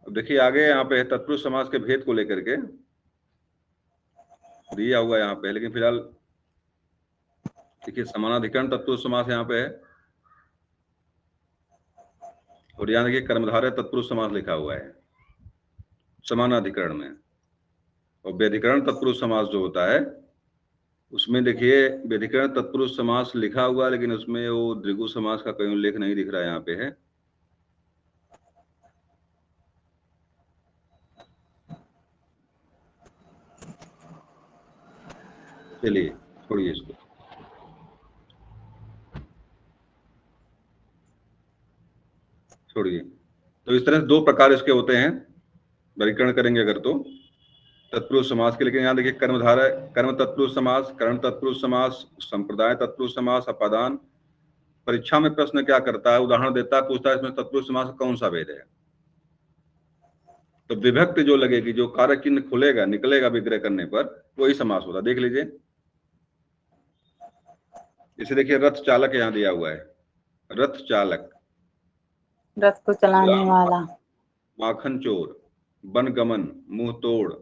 A: अब देखिए आगे यहाँ पे तत्पुरुष समास के भेद को लेकर के दिया हुआ यहाँ पे, लेकिन फिलहाल देखिए समानाधिकरण तत्पुरुष समास यहाँ पे है, और यहाँ देखिए कर्मधारय तत्पुरुष समास लिखा हुआ है समानाधिकरण में। और व्यधिकरण तत्पुरुष समास जो होता है उसमें देखिए व्यधिकरण तत्पुरुष समास लिखा हुआ है, लेकिन उसमें वो द्विगु समास का कहीं उल्लेख नहीं दिख रहा है, यहाँ पे है। चलिए छोड़िए इसको। छोड़िए, तो इस तरह से दो प्रकार इसके होते हैं वर्गीकरण करेंगे अगर तो तत्पुरुष समास के। लेकिन यहाँ देखिए कर्मधारय, कर्म तत्पुरुष समास, कर्ण तत्पुरुष समास, संप्रदाय तत्पुरुष समास, अपादान। परीक्षा में प्रश्न क्या करता है, उदाहरण देता है, पूछता है इसमें तत्पुरुष समास का कौन सा भेद है? तो विभक्ति जो लगेगी, जो कारक चिन्ह खुलेगा निकलेगा विग्रह करने पर, वही समास होगा। देख लीजिए, इसे देखिए रथ चालक यहाँ दिया हुआ है, रथ चालक,
B: रथ को चलाने वाला,
A: माखन चोर, बनगमन, मुंह तोड़,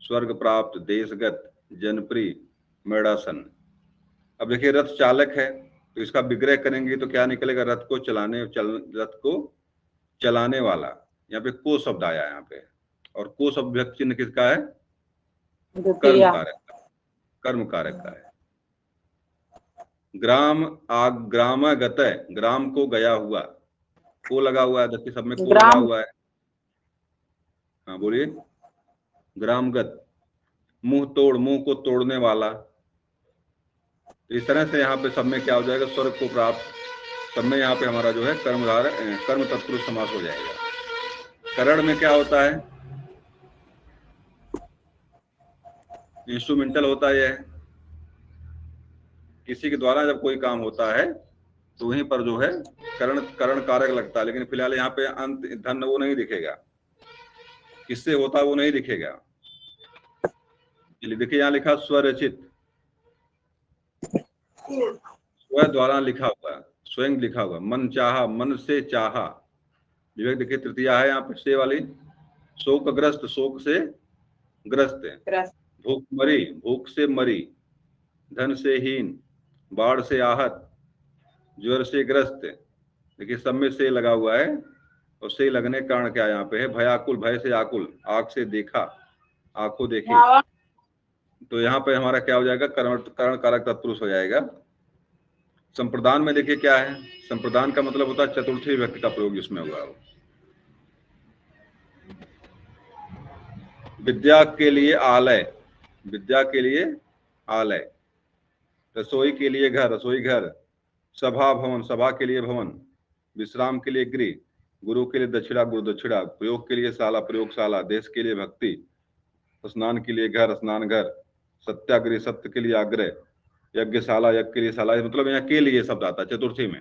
A: स्वर्ग प्राप्त, देशगत, जनप्रिय, मेड़ासन। अब देखिए रथ चालक है तो इसका विग्रह करेंगे तो क्या निकलेगा? रथ को चलाने, रथ को चलाने वाला। यहाँ पे को शब्द आया यहाँ पे, और को शब्द विभक्ति चिन्ह किसका है? कर्म कारक का, कर्म कारक का है। ग्राम ग्रामगत, ग्राम को गया हुआ, को लगा हुआ है, देखिए सब में को लगा हुआ है। हाँ बोलिए। ग्रामगत, मुंह तोड़, मुंह को तोड़ने वाला। तो इस तरह से यहाँ पे सब में क्या हो जाएगा? स्वर्ग को प्राप्त, सब में यहाँ पे हमारा जो है कर्म तत्पुरुष समास हो जाएगा। करण में क्या होता है? इंस्ट्रूमेंटल होता है, किसी के द्वारा जब कोई काम होता है तो वहीं पर जो है करण कारक लगता है। लेकिन फिलहाल यहाँ पे अंत धन वो नहीं दिखेगा, किससे होता है वो नहीं दिखेगा। देखिए यहाँ लिखा स्वरचित, स्व द्वारा लिखा हुआ, स्वयं लिखा हुआ। मन चाहा, मन से चाहा, विवेक देखिए तृतीया है यहाँ पे से वाली। शोकग्रस्त, शोक से ग्रस्त है। भूख मरी, भूख से मरी। धन से हीन, बाढ़ से आहत, ज्वर से ग्रस्त। देखिए सब में से लगा हुआ है, और से लगने के कारण क्या यहाँ पे है? भयाकुल, भय से आकुल, आंख से देखा, आंखों देखी। तो यहाँ पे हमारा क्या हो जाएगा? करण कारक तत्पुरुष हो जाएगा। संप्रदान में देखिए क्या है? संप्रदान का मतलब होता है चतुर्थी विभक्ति का प्रयोग जिसमें हुआ हो। विद्या के लिए आलय, विद्या के लिए आलय। रसोई के लिए घर, रसोई घर। सभा भवन, सभा के लिए भवन। विश्राम के लिए गृह, गुरु के लिए दक्षिणा, गुरु दक्षिणा। प्रयोग के लिए शाला, प्रयोगशाला। देश के लिए भक्ति। स्नान के लिए घर, स्नान घर। सत्याग्रह, सत्य के लिए आग्रह। यज्ञशाला, यज्ञ के लिए शाला। मतलब यहाँ के लिए शब्द आता है चतुर्थी में,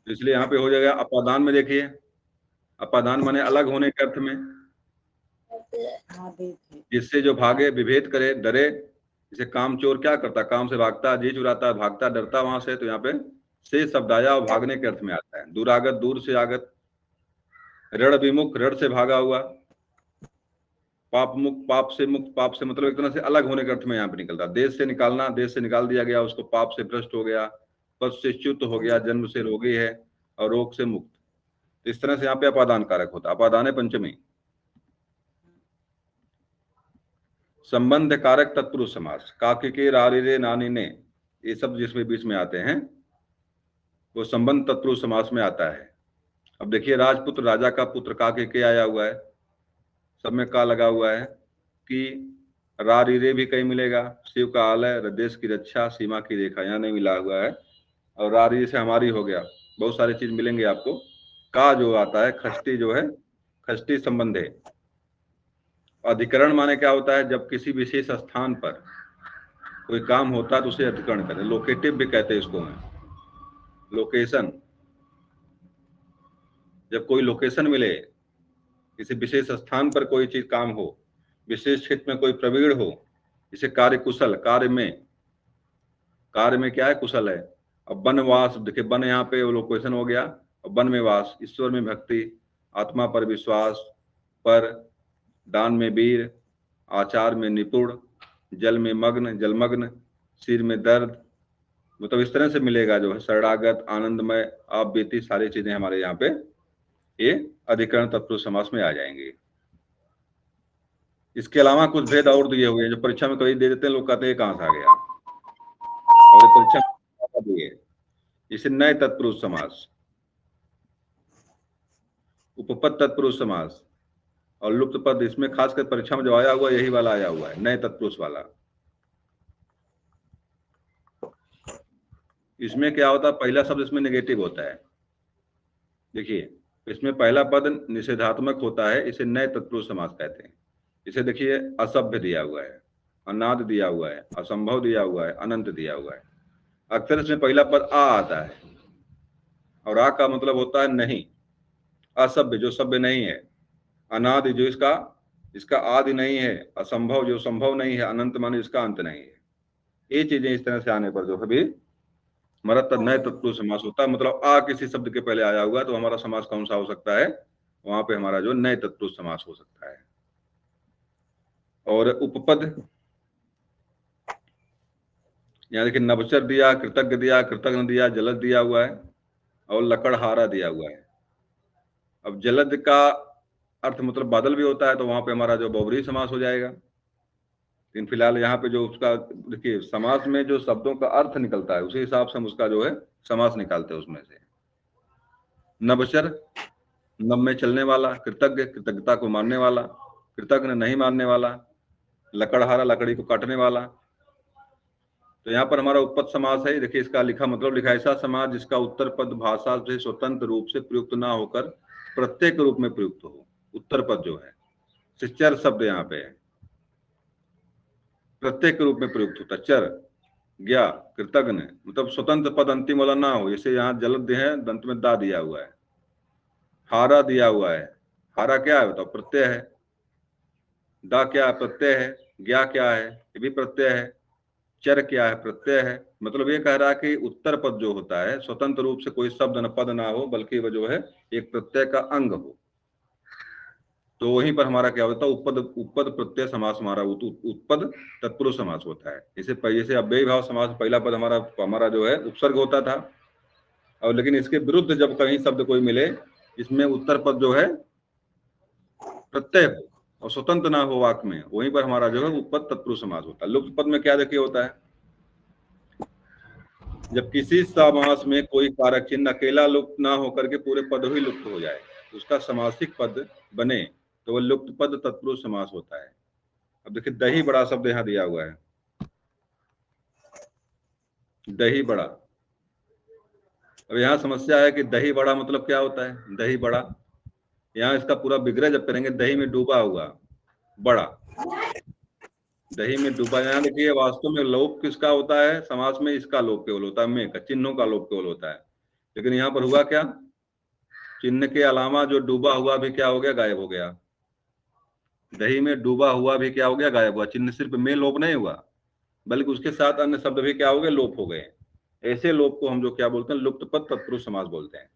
A: इसलिए यहाँ पे हो जाएगा। अपादान में देखिए अपादान माने अलग होने के अर्थ में,
B: हाँ दीजिए।
A: जिससे जो भागे, विभेद करे, डरे। जैसे काम चोर क्या करता, काम से भागता, जी चुराता, भागता, डरता वहां से। तो यहाँ पे से शब्द आया और भागने के अर्थ में आता है। दुरागत, दूर से आगत। रण विमुख, रण से भागा हुआ। पाप मुक्त, पाप से मुक्त, पाप से मतलब एक तरह से अलग होने के अर्थ में यहाँ पे निकलता। देश से निकालना, देश से निकाल दिया गया उसको, पाप से भ्रष्ट हो गया, पद से च्युत हो गया, जन्म से रोगी है, और रोग से मुक्त। तो इस तरह से यहाँ पे अपादान कारक होता है। अपादान है पंचमी। संबंध कारक तत्पुरुष समास, काके के, रारे रे, नानी ने, ये सब जिसमें बीच में आते हैं वो संबंध तत्पुरुष समास में आता है। अब देखिए, राजपुत्र, राजा का पुत्र, काके के आया हुआ है, सब में का लगा हुआ है कि रारी रे भी कहीं मिलेगा, शिव का आलय, देश की रक्षा, सीमा की रेखा, यहाँ नहीं मिला हुआ है। और रारी से हमारी हो गया, बहुत सारी चीज मिलेंगे आपको। का जो आता है, खष्टी जो है, खष्टी संबंध है। अधिकरण माने क्या होता है, जब किसी विशेष स्थान पर कोई काम होता है तो उसे अधिकरण करें। लोकेटिव भी कहते हैं इसको में, लोकेशन। जब कोई लोकेशन मिले, किसी विशेष स्थान पर कोई चीज काम हो, विशेष क्षेत्र में कोई प्रवीण हो, इसे कार्य कुशल, कार्य में क्या है, कुशल है। अब वनवास, देखिए वन यहाँ पे लोकेशन हो गया। और वन में वास, ईश्वर में भक्ति, आत्मा पर विश्वास, पर दान में वीर, आचार में निपुण, जल में मग्न, जलमग्न, सिर में दर्द, मतलब इस तरह से मिलेगा जो है। शरणागत, आनंदमय, आप बीती, सारी चीजें हमारे यहाँ पे ये अधिकरण तत्पुरुष समास में आ जाएंगे। इसके अलावा कुछ भेद और दिए हुए हैं जो परीक्षा में कभी दे देते हैं, लोग कहते हैं कहां से आ गया, और परीक्षा में दिए। इसे नए तत्पुरुष समास, उपपद तत्पुरुष समास और लुप्त पद, इसमें खासकर परीक्षा में जो आया हुआ यही वाला आया हुआ है, नए तत्पुरुष वाला। इसमें क्या होता है, पहला शब्द इसमें नेगेटिव होता है। देखिए, इसमें पहला पद निषेधात्मक होता है, इसे नए तत्पुरुष समास कहते हैं। इसे देखिए, असभ्य दिया हुआ है, अनाद दिया हुआ है, असंभव दिया हुआ है, अनंत दिया हुआ है। अक्सर इसमें पहला पद आ आता है, और आ का मतलब होता है नहीं। असभ्य जो सभ्य नहीं है, अनादि जो इसका आदि नहीं है, असंभव जो संभव नहीं है, अनंत माने इसका अंत नहीं है। ये चीजें इस तरह से आने पर जो कभी हमारा नए तत्पुरुष समास होता है। मतलब आ किसी शब्द के पहले आया हुआ, तो हमारा समास कौन सा हो सकता है, वहां पे हमारा जो नए तत्पुरुष समास हो सकता है। और उपपद, यहाँ देखिए, नवचर दिया, कृतज्ञ दिया, कृतज्ञ दिया, जलद दिया हुआ है, और लकड़हारा दिया हुआ है। अब जलद का अर्थ मतलब बादल भी होता है, तो वहां पे हमारा जो बहुब्रीहि समास हो जाएगा। लेकिन फिलहाल यहाँ पे जो उसका, देखिए समास में जो शब्दों का अर्थ निकलता है उसी हिसाब से हम उसका जो है समास निकालते हैं उसमें से। नवचर, नव में चलने वाला, कृतज्ञ, कृतज्ञता को मानने वाला, कृतज्ञ नहीं मानने वाला, लकड़हारा, लकड़ी को काटने वाला। तो यहाँ पर हमारा उपपद समास है। देखिए, इसका लिखा मतलब लिखा, ऐसा समास जिसका उत्तर पद भाषा से स्वतंत्र रूप से प्रयुक्त ना होकर प्रत्येक रूप में प्रयुक्त हो। उत्तर पद जो है, चर शब्द यहाँ पे है, प्रत्येक रूप में प्रयुक्त होता है। चर, ज्ञा, कृतज्ञ, मतलब स्वतंत्र पद अंतिम वाला ना हो। जैसे यहाँ जलद है, दंत में दा दिया हुआ है, हारा दिया हुआ है। हारा क्या है बताओ, प्रत्यय है। दा क्या है, प्रत्यय है। ज्ञा क्या है, ये भी प्रत्यय है। चर क्या है, प्रत्यय है। मतलब ये कह रहा है कि उत्तर पद जो होता है स्वतंत्र रूप से कोई शब्द न पद ना हो, बल्कि वह जो है एक प्रत्यय का अंग हो। तो वहीं पर हमारा क्या होता है, उपपद प्रत्यय समास हमारा उत्पद तत्पुरुष समास होता है। जैसे अव्ययी भाव समास, पहला पद हमारा जो है उपसर्ग होता था। और लेकिन इसके विरुद्ध जब कहीं शब्द कोई मिले इसमें उत्तर पद जो है प्रत्यय हो और स्वतंत्र ना हो वाक्य में, वहीं पर हमारा जो है उपपद तत्पुरुष समास होता है। लुप्त पद में क्या देखिए होता है, जब किसी समास में कोई कारक चिन्ह अकेला लुप्त ना होकर के पूरे पद ही लुप्त हो जाए, उसका समासिक पद बने, तो वह लुप्त पद तत्पुरुष समास होता है। अब देखिए, दही बड़ा शब्द यहाँ दिया हुआ है, दही बड़ा। अब यहाँ समस्या है कि दही बड़ा मतलब क्या होता है, दही बड़ा। यहाँ इसका पूरा विग्रह जब करेंगे, दही में डूबा हुआ बड़ा, दही में डूबा। यहाँ देखिए, वास्तव में लोप किसका होता है, समास में इसका लोप केवल होता है, में का, चिन्हों का लोप केवल होता है। लेकिन यहाँ पर हुआ क्या, चिन्ह के अलावा जो डूबा हुआ भी क्या हो गया, गायब हो गया। दही में डूबा हुआ भी क्या हो गया, गायब हुआ। चिन्ह सिर्फ में लोप नहीं हुआ, बल्कि उसके साथ अन्य शब्द भी क्या हो गए, लोप हो गए। ऐसे लोप को हम जो क्या बोलते हैं, लुप्त पद तत्पुरुष समास बोलते हैं।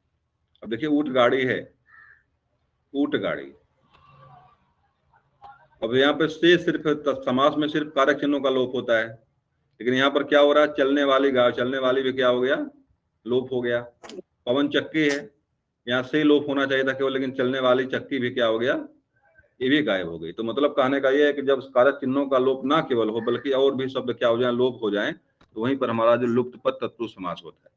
A: अब देखिए ऊंट गाड़ी है, ऊंट गाड़ी। अब यहाँ पे से सिर्फ समास में सिर्फ कारक चिन्हों का लोप होता है, लेकिन यहाँ पर क्या हो रहा है, चलने वाली गाय, चलने वाली भी क्या हो गया, लोप हो गया। पवन चक्की है, यहाँ से लोप होना चाहिए था केवल, लेकिन चलने वाली चक्की भी क्या हो गया, ये भी गायब हो गई। तो मतलब कहने का ये है कि जब कारक चिन्हों का लोप ना केवल हो, बल्कि और भी शब्द क्या हो जाए, लोप हो जाए, तो वहीं पर हमारा जो लुप्त पद तत्पुरुष समास होता है।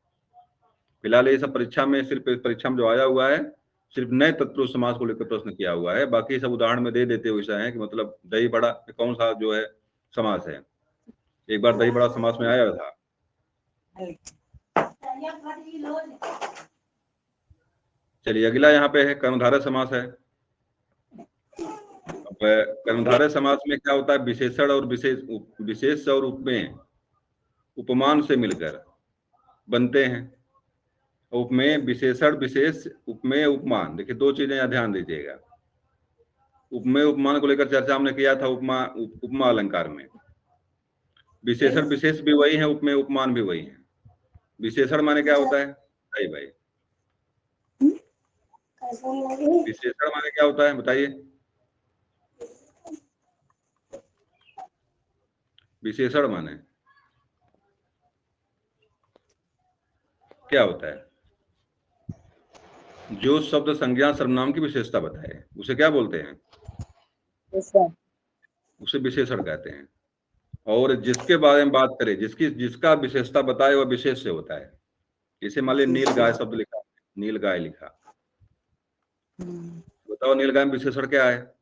A: फिलहाल ये सब परीक्षा में, सिर्फ परीक्षा में जो आया हुआ है, सिर्फ नए तत्पुरुष समास को लेकर प्रश्न किया हुआ है। बाकी सब उदाहरण में दे देते हुए है कि मतलब दही बड़ा कौन सा जो है समास है। एक बार दही बड़ा समास में आया था। चलिए अगला यहाँ पे है कर्मधारय समास है। अब कर्मधारय समास में क्या होता है, विशेषण और विशेष और उपमेय उपमान से मिलकर बनते हैं। उपमेय विशेषण, विशेष उपमेय उपमान। देखिए दो चीजें यहाँ ध्यान दीजिएगा। उपमेय उपमान को लेकर चर्चा हमने किया था उपमा अलंकार में। विशेषण विशेष भी वही है, उपमेय उपमान भी वही है। विशेषण माने क्या होता है, भाई भाई विशेषण माने क्या होता है बताइए। विशेषण माने क्या होता है, जो शब्द संज्ञा सर्वनाम की विशेषता बताए उसे क्या बोलते हैं, उसे विशेषण कहते हैं। और जिसके बारे में बात करें, जिसका विशेषता बताए वह विशेष से होता है। जैसे मान लीजिए नील गाय शब्द लिखा, नील गाय लिखा, बताओ नील गाय में विशेषण क्या है,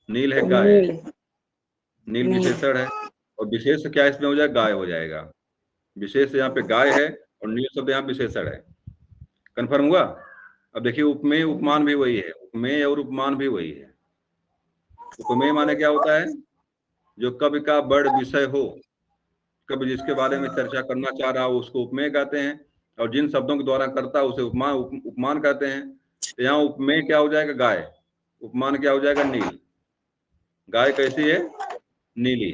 A: नील है गाय, नील विशेषण है, और विशेष क्या इसमें हो जाएगा, गाय हो जाएगा। विशेष यहाँ पे गाय है और नील शब्द यहाँ विशेषण है। कंफर्म हुआ। अब देखिए उपमेय उपमान भी वही है, उपमेय और उपमान भी वही है। उपमेय माने क्या होता है, जो कवि का बड़ विषय हो, कवि जिसके बारे में चर्चा करना चाह रहा हो उसको उपमेय कहते हैं, और जिन शब्दों के द्वारा करता है उसे उपमान कहते हैं। तो यहाँ उपमेय क्या हो जाएगा, गाय। उपमान क्या हो जाएगा, नील। गाय कैसी है, नीली।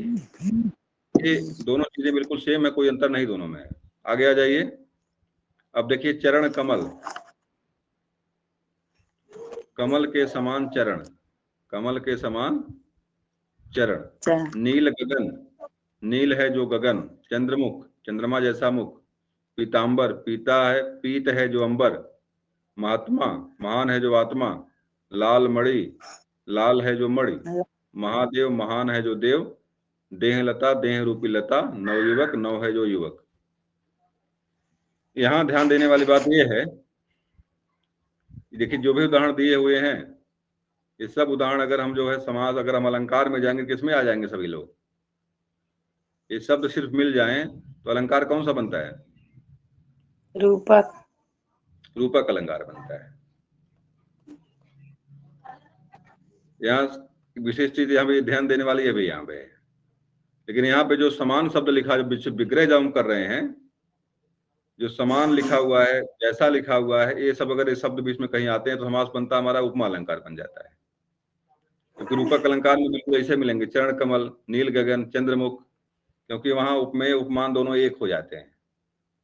A: ये दोनों चीजें बिल्कुल सेम है, कोई अंतर नहीं दोनों में। आगे आ जाइए। अब देखिए चरण कमल, कमल के समान चरण, कमल के समान चरण। नील गगन, नील है जो गगन। चंद्रमुख, चंद्रमा जैसा मुख। पीतांबर, पीता है, पीत है जो अंबर। महात्मा, महान है जो आत्मा। लाल मणि, लाल है जो मणि। महादेव, महान है जो देव। देह लता, देह रूपी लता। नवयुवक, नव है जो युवक। यहाँ ध्यान देने वाली बात यह है, देखिए जो भी उदाहरण दिए हुए हैं, ये सब उदाहरण अगर हम जो है समास, अगर हम अलंकार में जाएंगे, किसमें आ जाएंगे सभी लोग। ये शब्द सिर्फ मिल जाएं तो अलंकार कौन सा बनता है,
B: रूपक,
A: रूपक अलंकार बनता है। यहाँ विशेष चीज यहाँ पे ध्यान देने वाली है भी यहाँ पे, लेकिन यहाँ पे जो समान शब्द लिखा, जो विग्रह जब हम कर रहे हैं, जो समान लिखा हुआ है, जैसा लिखा हुआ है, ये सब अगर ये शब्द बीच में कहीं आते हैं तो समास बनता हमारा उपमा अलंकार बन जाता है। क्योंकि रूपक अलंकार में बिल्कुल ऐसे मिलेंगे, चरण कमल, नील गगन, चंद्रमुख, क्योंकि वहां उपमेय उपमान दोनों एक हो जाते हैं,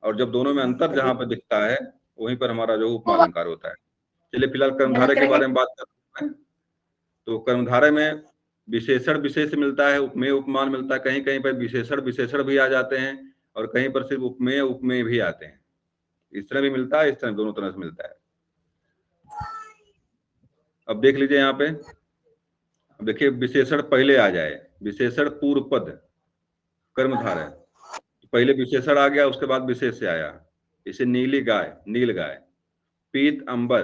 A: और जब दोनों में अंतर जहां पर दिखता है वहीं पर हमारा जो उपमा अलंकार होता है। चलिए फिलहाल कर्मधारय के बारे में बात करते हैं। तो कर्मधारय में विशेषण विशेष मिलता है, उपमेय उपमान मिलता है, कहीं कहीं पर विशेषण विशेषण भी आ जाते हैं, और कहीं पर सिर्फ उपमेय उपमेय भी आते हैं। इस तरह भी मिलता है, इस तरह दोनों तरह से मिलता है। अब देख लीजिए यहाँ पे, देखिए विशेषण पहले आ जाए, विशेषण पूर्व पद कर्मधारय, पहले विशेषण आ गया, उसके बाद विशेष से आया। इसे नीली गाय, नील गाय। पीत अंबर,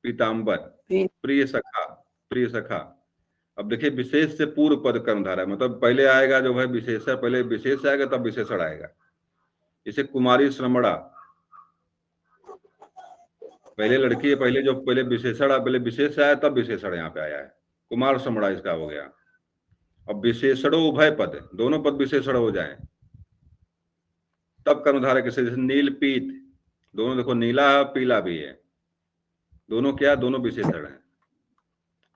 A: पीतांबर। प्रिय सखा, प्रिय सखा। अब देखिए विशेष से पूर्व पद कर्मधारय, मतलब पहले आएगा जो है विशेषण, पहले विशेष आएगा तब विशेषण आएगा। इसे कुमारी श्रमणा, पहले लड़की है, पहले जो पहले विशेषण, पहले विशेष आया तब विशेषण यहाँ पे आया है, कुमार श्रमणा इसका हो गया। अब विशेषणों उभय पद, दोनों पद विशेषण हो जाए तब कर्मधारय के, जैसे नील पीत, दोनों देखो नीला है पीला भी है, दोनों क्या, दोनों विशेषण है।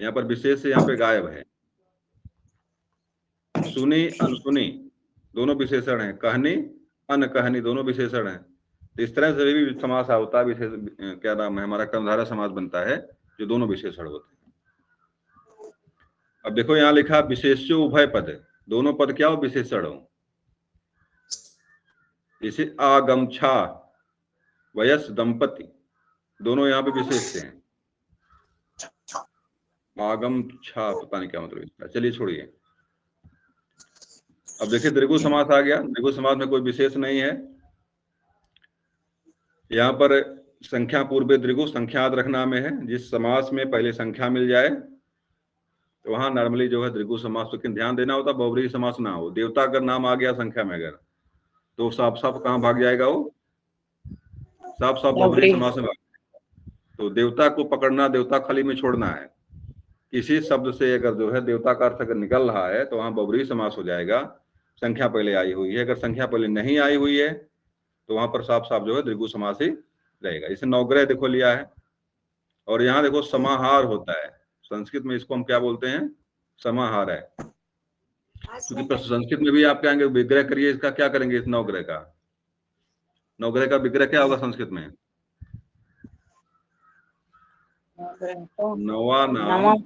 A: यहाँ पर विशेष से यहाँ पे गायब है। सुनी अनसुनी दोनों विशेषण है, कहनी अनकहनी दोनों विशेषण है। तो इस तरह से भी समास होता है, विशेष क्या नाम है हमारा, कर्मधारय समास बनता है जो दोनों विशेषण होते हैं। अब देखो यहाँ लिखा विशेष्य उभय पद, दोनों पद क्या हो, विशेषण हो। जैसे आगमछा वयस दंपति, दोनों यहाँ पे विशेष से हैं। आगम छा पता नहीं क्या मतलब इसका, चलिए छोड़िए। अब देखिए द्विगु समास आ गया। द्विगु समास में कोई विशेष नहीं है। यहाँ पर संख्या पूर्व द्विगु संख्या याद रखना में है। जिस समास में पहले संख्या मिल जाए तो वहां नॉर्मली जो है द्विगु समास, लेकिन ध्यान देना होता बहुब्रीहि समास ना हो। देवता अगर नाम आ गया संख्या में अगर, तो साफ साफ कहाँ भाग जाएगा वो, साफ साफ बहुब्रीहि समास में। तो देवता को पकड़ना, देवता खाली में छोड़ना है। किसी शब्द से अगर जो है देवता का अर्थ अगर निकल रहा है तो वहां बहुब्रीहि समास हो जाएगा, संख्या पहले आई हुई है। अगर संख्या पहले नहीं आई हुई है तो वहां पर साफ साफ जो है द्विगु समास ही रहेगा। इसे नवग्रह देखो लिया है। और यहाँ देखो समाहार होता है, संस्कृत में इसको हम क्या बोलते हैं, समाहार है। क्योंकि संस्कृत में भी आप कहेंगे विग्रह करिए, इसका क्या करेंगे, इस नवग्रह का, नवग्रह का विग्रह क्या होगा संस्कृत में, नवा नाम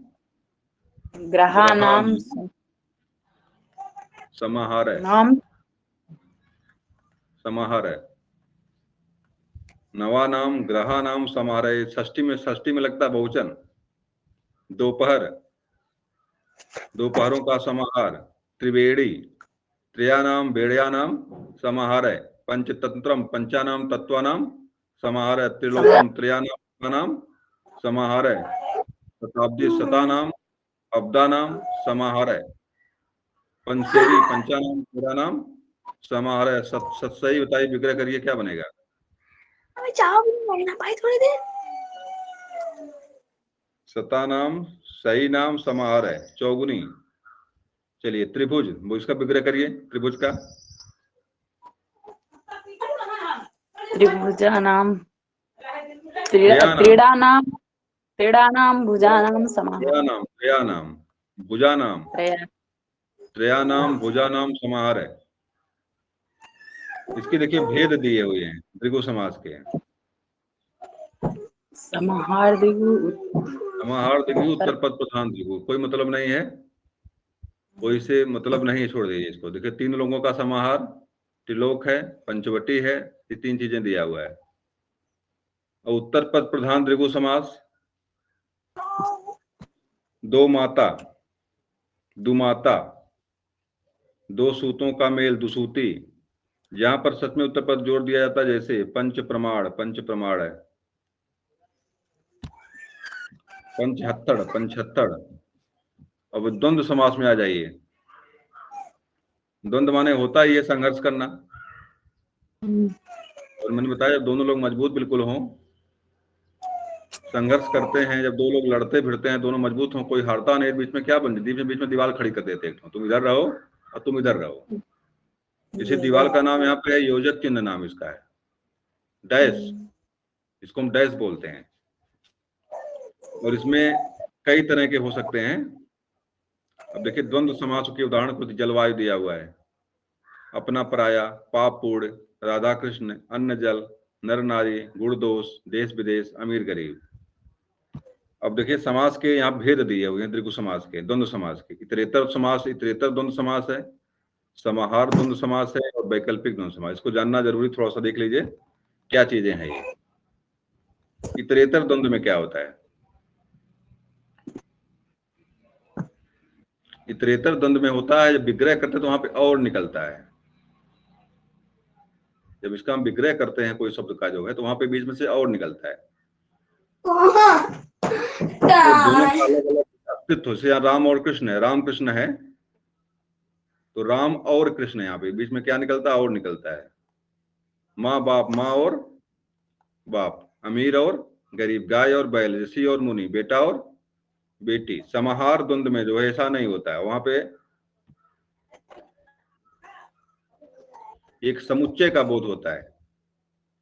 B: ग्रहा नाम
A: समाहार है,
B: नाम
A: समाहार है। नवा नाम ग्रहा नाम समाहार है। षष्ठी में लगता है बहुवचन। दोपहर, दोपहरों का समाहार। त्रिवेणी, त्रयानाम बेड़यानाम समाहार है। पंचतंत्रम पंचानाम तत्वानाम समाहार है। त्रिलोकम त्रयानाम समाहार है। शताब्दी शतानाम अब्दानाम समाहार है। पंचेरी पंचानाम तेरानाम समाहार है। सही बताइए विग्रह करिए क्या बनेगा। शतानाम सही नाम समाहार है, चौगुनी। चलिए त्रिभुज, इसका विग्रह करिए त्रिभुज का।
B: त्रिभुजानाम त्रीडानाम त्रीडानाम भुजानाम समाहार।
A: त्रयानाम भुजानाम त्रयानाम भुजानाम समाहार है। इसके देखिए भेद दिए हुए हैं द्विगु समास के।
B: समाहार द्विगु,
A: समाहार द्विगु, उत्तर पद प्रधान द्विगु, कोई मतलब नहीं है, कोई से मतलब नहीं, छोड़ दीजिए इसको। देखिए तीन लोगों का समाहार, त्रिलोक है, पंचवटी है, ये तीन चीजें दिया हुआ है। और उत्तर पद प्रधान द्विगु समास, दो माता दुमाता, दो सूतों का मेल दुसूती। यहां पर सच में उत्तर पद जोड़ दिया जाता है, जैसे पंच प्रमाण है। पंचहत्तर पंचहत्तर। अब द्वंद्व समास में आ जाइए। द्वंद्व माने होता ही है संघर्ष करना। और मैंने बताया जब दोनों लोग मजबूत बिल्कुल हों, संघर्ष करते हैं, जब दो लोग लड़ते भिड़ते हैं, दोनों मजबूत हों, कोई हारता नहीं, बीच में क्या बनती, बीच में दीवार खड़ी कर देते हैं, तुम इधर रहो और तुम इधर रहो। इसी दीवार का नाम यहाँ पे है योजक चिन्ह, नाम इसका है डैश, इसको हम डैश बोलते हैं। और इसमें कई तरह के हो सकते हैं। अब देखिए द्वंद्व समास के उदाहरण कुछ जलवायु दिया हुआ है, अपना पराया, पाप पूर्ण, राधा कृष्ण, अन्न जल, नर नारी, गुण दोष, देश विदेश, अमीर गरीब। अब देखिए समास के यहाँ भेद दिए हुए हैं द्विगु समास के, द्वंद्व समास के। इतरेतर समास, इतरेतर द्वंद्व समास है, समाहार द्वंद्व समास है, और वैकल्पिक द्वंद्व समास। इसको जानना जरूरी, थोड़ा सा देख लीजिए क्या चीजें हैं ये। इतरेतर द्वंद्व में क्या होता है, इतरेतर द्वंद्व में होता है जब विग्रह करते तो वहां पे और निकलता है। जब इसका हम विग्रह करते हैं कोई शब्द का जो है, तो वहां पे बीच में से और निकलता है। तो दोनों का अलग अलग अस्तित्व, जैसे राम और कृष्ण है, राम कृष्ण है तो राम और कृष्ण, यहाँ पे बीच में क्या निकलता है, और निकलता है। माँ बाप, माँ और बाप, अमीर और गरीब, गाय और बैल, ऋषि और मुनि, बेटा और बेटी। समाहार द्वंद्व में जो है ऐसा नहीं होता है, वहां पे एक समुच्चय का बोध होता है।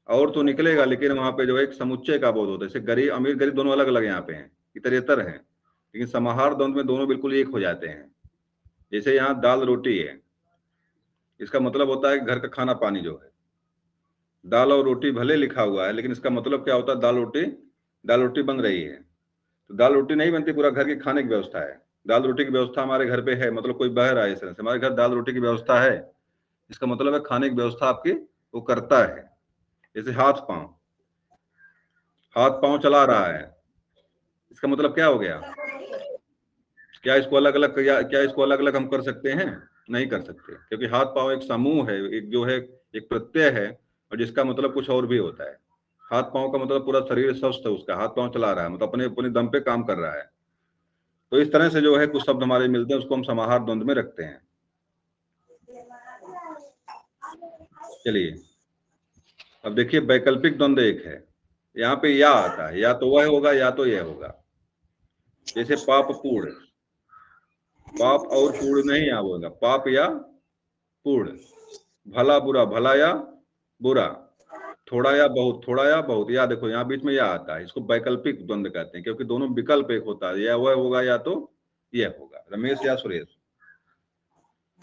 A: और तो निकलेगा, लेकिन वहां पे जो है एक समुच्चय का बोध होता है। जैसे गरीब अमीर गरीब दोनों अलग अलग यहाँ पे हैं, इतरेतर हैं, लेकिन समाहार द्वंद में दोनों बिल्कुल एक हो जाते हैं। जैसे यहाँ दाल रोटी है, इसका मतलब होता है घर का खाना पानी जो है। दाल और रोटी भले लिखा हुआ है, लेकिन इसका मतलब क्या होता है, दाल रोटी बन रही है। तो दाल रोटी नहीं बनती, पूरा घर की खाने की व्यवस्था है। दाल रोटी की व्यवस्था हमारे घर पे है, मतलब कोई बह रहा है इस तरह से, हमारे घर दाल रोटी की व्यवस्था है, इसका मतलब है खाने की व्यवस्था आपकी वो करता है। जैसे हाथ पांव चला रहा है, इसका मतलब क्या हो गया, क्या इसको अलग अलग, क्या इसको अलग अलग हम कर सकते हैं? नहीं कर सकते, क्योंकि हाथ पांव एक समूह है, एक जो है एक प्रत्यय है, और जिसका मतलब कुछ और भी होता है। हाथ पांव का मतलब पूरा शरीर स्वस्थ है उसका, हाथ पांव चला रहा है, मतलब अपने अपने दम पे काम कर रहा है। तो इस तरह से जो है कुछ शब्द हमारे मिलते हैं, उसको हम समाहार द्वंद में रखते हैं। चलिए अब देखिए, वैकल्पिक द्वंद एक है, यहाँ पे या आता है, या तो वह होगा या तो यह होगा। जैसे पाप पूर्ण, पाप और पूर्ण नहीं यहाँ होगा, पाप या पूर्ण, भला बुरा, भला या बुरा, थोड़ा या बहुत, थोड़ा या बहुत। या देखो यहाँ बीच में या आता है, इसको वैकल्पिक द्वंद कहते हैं, क्योंकि दोनों विकल्प एक होता है, या वह होगा या तो यह होगा, रमेश या सुरेश।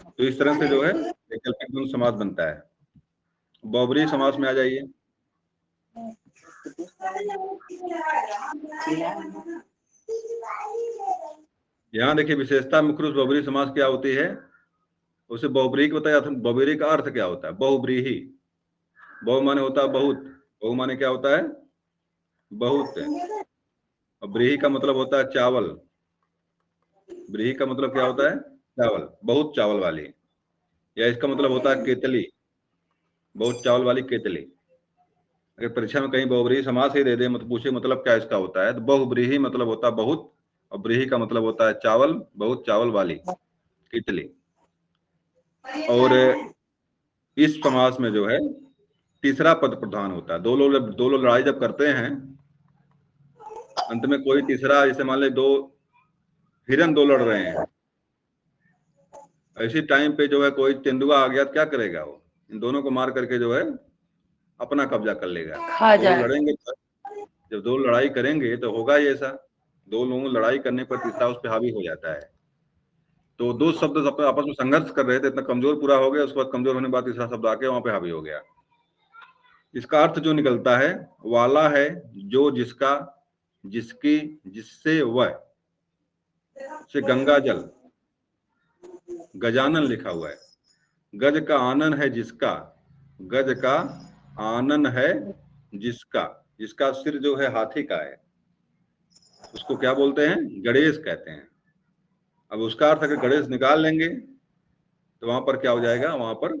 A: तो इस तरह से जो है वैकल्पिक द्वंद समास बनता है। बहुब्रीहि समास में आ जाइए। यहाँ देखिए विशेषता मुख्य रूप बहुब्रीहि समास क्या होती है, उसे बहुब्रीहि को बताया। बहुब्रीहि का अर्थ क्या होता है? बहुब्रीहि, बहु माने होता है बहुत, बहु माने क्या होता है? बहुत। और ब्रीहि का मतलब होता है चावल, ब्रीहि का मतलब क्या होता है? चावल, बहुत चावल वाली। या इसका मतलब होता है केतली, बहुत चावल वाली केतली। अगर परीक्षा में कहीं बहुब्रीहि समास ही दे दे, मतलब पूछे मतलब क्या इसका होता है, तो बहुब्रीहि मतलब होता है बहुत, और ब्रीहि का मतलब होता है चावल, बहुत चावल वाली केतली। और इस समास में जो है तीसरा पद प्रधान होता है। दो लोग लड़ाई जब करते हैं, अंत में कोई तीसरा, जैसे मान ले दो हिरन दो लड़ रहे हैं, ऐसी टाइम पे जो है कोई तेंदुआ आ गया तो क्या करेगा, वो इन दोनों को मार करके जो है अपना कब्जा कर लेगा।
B: खा
A: दो लोग
B: जाए।
A: लड़ेंगे, जब दो लड़ाई करेंगे तो होगा ही ऐसा, दो लोगों लड़ाई करने पर तीसरा उस पर हावी हो जाता है। तो दो शब्द आपस में संघर्ष कर रहे थे, इतना कमजोर पूरा हो गया, उसके बाद कमजोर होने के बाद तीसरा शब्द आके वहां पे हावी हो गया। इसका अर्थ जो निकलता है, वाला है जो, जिसका, जिसकी, जिससे, वह। से गंगा जल, गजानन लिखा हुआ है, गज का आनन है जिसका, गज का आनन है जिसका, जिसका सिर जो है हाथी का है, उसको क्या बोलते हैं? गणेश कहते हैं। अब उसका अर्थ अगर गणेश निकाल लेंगे तो वहां पर क्या हो जाएगा, वहां पर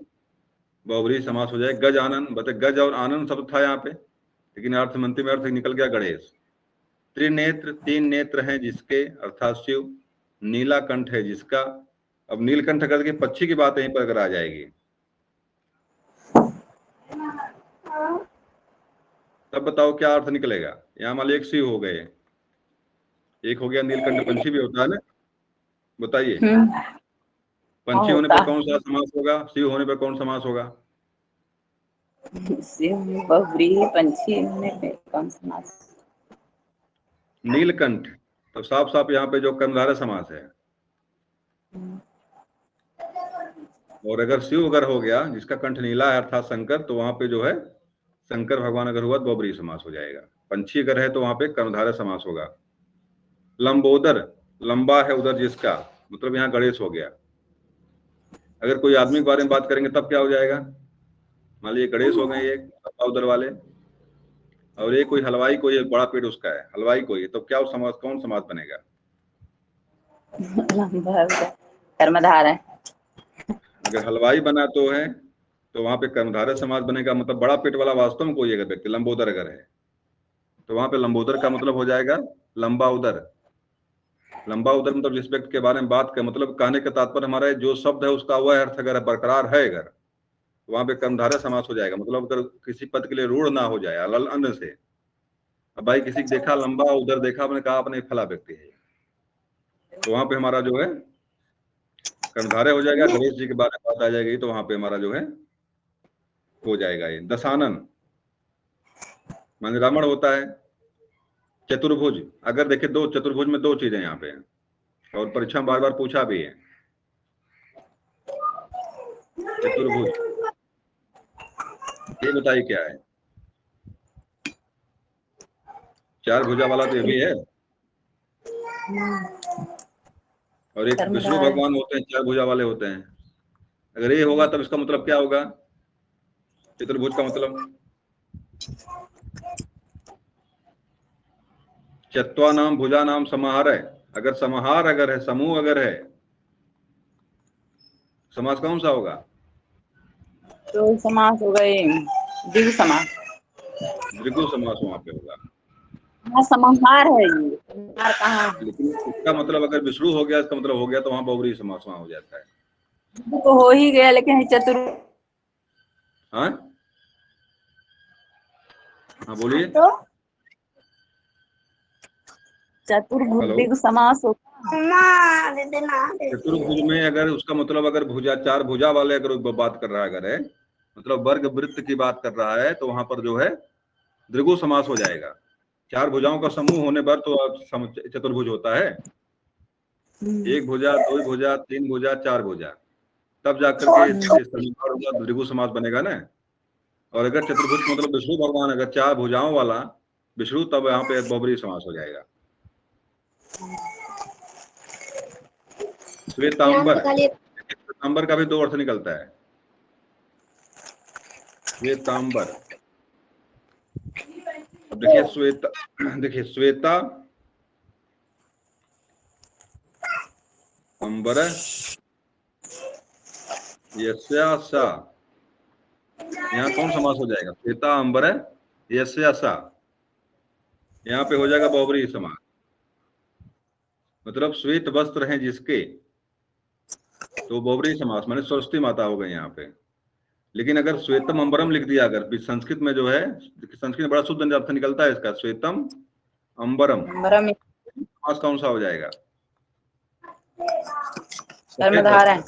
A: बहुब्रीहि समास हो जाएगा। गज आनन, बता गज और आनंद शब्द था यहाँ पे, लेकिन अर्थ मंत्री में अर्थ निकल गया गणेश। त्रिनेत्र, तीन नेत्र हैं जिसके, अर्थात शिव। नीला कंठ है जिसका, अब नीलकंठ करके पक्षी की बात यहीं पर अगर आ जाएगी, तब बताओ क्या अर्थ निकलेगा। यहाँ मान लो एक शिव हो गए, एक हो गया नीलकंठ, पंछी भी होता है ना, बताइए। पंछी होने
B: होता
A: पर कौन सा समास होगा, शिव होने पर कौन समास होगा?
B: है बहुब्रीहि पंछी होने पे कौन समास?
A: नीलकंठ, तो साफ साफ यहाँ पे जो कर्मधारय समास है। और अगर शिव अगर हो गया जिसका कंठ नीला है अर्थात शंकर, तो वहां पे जो है शंकर भगवान अगर हुआ तो बहुब्रीहि समास हो जाएगा। पंछी अगर है तो वहां पे कर्मधारय समास होगा। लंबोदर, लंबा है उधर जिसका, मतलब यहाँ गणेश हो गया। अगर कोई आदमी के बारे में बात करेंगे तब क्या हो जाएगा, मान लीजिए गणेश हो गए एक लंबा उधर वाले, और एक कोई हलवाई, कोई एक बड़ा पेट उसका है, हलवाई कोई, तो क्या समास, कौन समास बनेगा?
B: कर्मधार है।
A: अगर हलवाई बना तो है तो वहां पे कर्मधारय समास बनेगा, मतलब बड़ा पेट वाला वास्तव में कोई अगर व्यक्ति लंबोदर अगर है तो वहां पे लंबोदर का मतलब हो जाएगा लंबा उदर। लंबा उदर मतलब जिस व्यक्ति के बारे में बात कर, मतलब कहने का तात्पर्य हमारा है जो शब्द है उसका वह अर्थ अगर बरकरार है, अगर तो वहां पे कर्मधारय समास हो जाएगा। मतलब अगर किसी पद के लिए रूढ़ ना हो जाए अलल अन्न से। अब भाई किसी को देखा लंबा, उधर देखा, आपने कहा अपने फला व्यक्ति है, तो वहां पे हमारा जो है कर्मधारय हो जाएगा। गणेश जी के बारे में बात आ जाएगी तो वहां पे हमारा जो है हो जाएगा ये दशानन। माने रावण होता है। चतुर्भुज, अगर देखे दो चतुर्भुज में दो चीजें यहाँ पे हैं, और परीक्षा में बार बार पूछा भी है। चतुर्भुज ये बताइए क्या है? चार भुजा वाला तो ये भी है, और एक विष्णु भगवान होते हैं, चार भुजा वाले होते हैं। अगर ये होगा तब इसका मतलब क्या होगा? चतुर्भुज का मतलब चत्वा नाम भुजा नाम समाहार है। अगर समाहार अगर है, समूह अगर है, समास कौन सा होगा?
B: तो समास हो गए द्विगु समास।
A: द्विगु समास वहां पे होगा।
B: हाँ समाहार है ये, समाहार कहाँ है?
A: लेकिन इसका मतलब अगर विष्णु हो गया, इसका मतलब हो गया तो वहां बहुब्रीहि समास वहां हो जाता है।
B: तो हो ही गया, लेकिन
A: हाँ हाँ बोलिए।
B: तो चतुर्भुज
A: हेलो।
B: द्विगु समास होगा।
A: चतुर्भुज में अगर उसका मतलब अगर भुजा चार भुजा वाले अगर बात कर रहा है, अगर है मतलब वर्ग वृत्त की बात कर रहा है, तो वहां पर जो है द्विगु समास हो जाएगा। चार भुजाओं का समूह होने पर तो चतुर्भुज होता है। एक भुजा, दो भुजा, तीन भुजा, चार भुजा, तब जाकर के द्विगु समास बनेगा ना। और अगर चतुर्भुज मतलब विष्णु भगवान अगर चार भुजाओं वाला विष्णु, तब यहाँ पे बहुब्रीहि समास हो जाएगा। श्वेतांबर, श्वेतांबर का भी दो अर्थ निकलता है। श्वेतांबर, अब देखिए श्वेता, देखिए श्वेता अंबर यस्या सा, यहाँ कौन समास हो जाएगा? श्वेता अंबर यस्या सा, यहाँ पे हो जाएगा बहुब्रीहि समास। मतलब श्वेत वस्त्र हैं जिसके, तो बहुब्रीहि समास माने सरस्वती माता हो गई यहाँ पे। लेकिन अगर श्वेतम अंबरम लिख दिया, अगर संस्कृत में जो है, संस्कृत में बड़ा शुद्ध अर्थ निकलता है इसका, श्वेतम अंबरम, समास कौन सा हो जाएगा?
B: कर्मधारय है।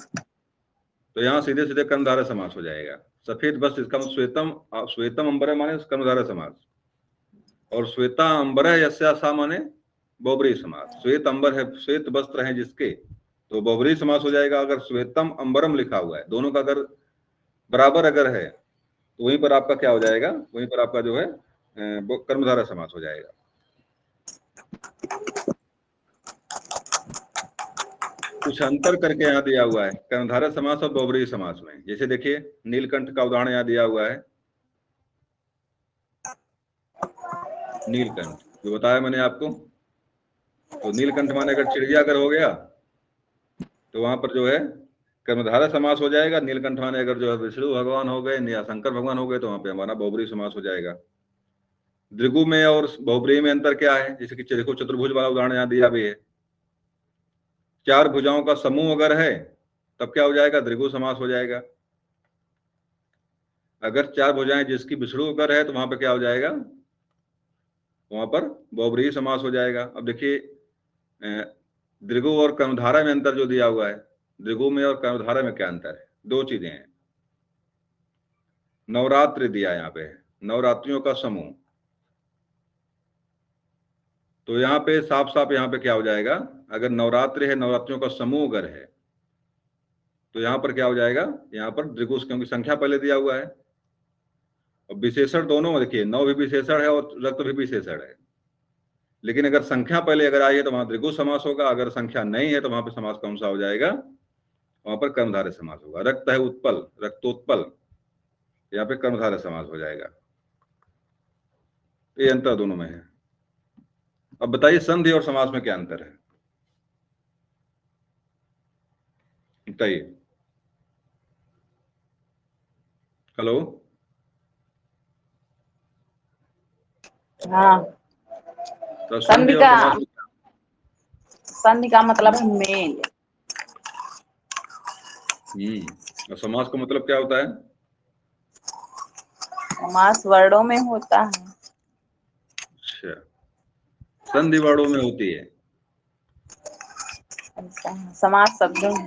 A: तो यहाँ सीधे सीधे कर्मधारय समास हो जाएगा। सफेद वस्त्र, इसका श्वेतम, श्वेतम अंबरम माने कर्मधारय समास, और श्वेता अंबर यस्या सा माने बहुब्रीहि समास। श्वेत अंबर है, श्वेत वस्त्र है जिसके, तो बहुब्रीहि समास हो जाएगा। अगर श्वेतम अंबरम लिखा हुआ है, दोनों का अगर बराबर अगर है, तो वहीं पर आपका क्या हो जाएगा? वहीं पर आपका जो है कर्मधारय समास हो जाएगा। कुछ अंतर करके यहाँ दिया हुआ है कर्मधारय समास और बहुब्रीहि समास में। जैसे देखिए नीलकंठ का उदाहरण यहाँ दिया हुआ है। नीलकंठ जो बताया मैंने आपको, तो नीलकंठ माने अगर चिड़िया अगर हो गया, तो वहां पर जो है कर्मधारय समास हो जाएगा। नीलकंठ माने अगर जो है विष्णु भगवान हो गए या शंकर भगवान हो गए, तो वहां पे हमारा बहुब्रीहि समास हो जाएगा। द्विगु में और बहुब्रीहि में अंतर क्या है? जैसे कि देखो चतुर्भुज वाला उदाहरण यहाँ दिया भी है। चार भुजाओं का समूह अगर है, तब क्या हो जाएगा? द्विगु समास हो जाएगा। अगर चार भुजाएं जिसकी विष्णु अगर है, तो वहां पर क्या हो जाएगा? वहां पर बहुब्रीहि समास हो जाएगा। अब देखिए द्विगु और कर्मधारय में अंतर जो दिया हुआ है, द्विगु में और कर्मधारय में क्या अंतर है? दो चीजें हैं। नवरात्रि दिया यहाँ पे, नवरात्रियों का समूह, तो यहाँ पे साफ साफ यहाँ पे क्या हो जाएगा? अगर नवरात्रि है, नवरात्रियों का समूह अगर है, तो यहाँ पर क्या हो जाएगा? यहाँ पर द्विगु, क्योंकि संख्या पहले दिया हुआ है, और विशेषण दोनों देखिए, नौ भी विशेषण है और रक्त भी विशेषण है। लेकिन अगर संख्या पहले अगर आई है, तो वहां द्विगु समास होगा। अगर संख्या नहीं है, तो वहां पर समास कौन सा हो जाएगा? वहां पर कर्मधारय समास होगा। रक्त है उत्पल, रक्तोत्पल, यहाँ पे कर्मधारय समास हो जाएगा। ये अंतर दोनों में है। अब बताइए संधि और समास में क्या अंतर है? बताइए। हेलो।
B: हाँ,
A: तो संधि और समास,
B: संधि का मतलब है मेल।
A: और समास का मतलब क्या होता है?
B: समास वर्णों में होता है।
A: अच्छा, संधि वर्णों में होती है।
B: समास शब्दों में,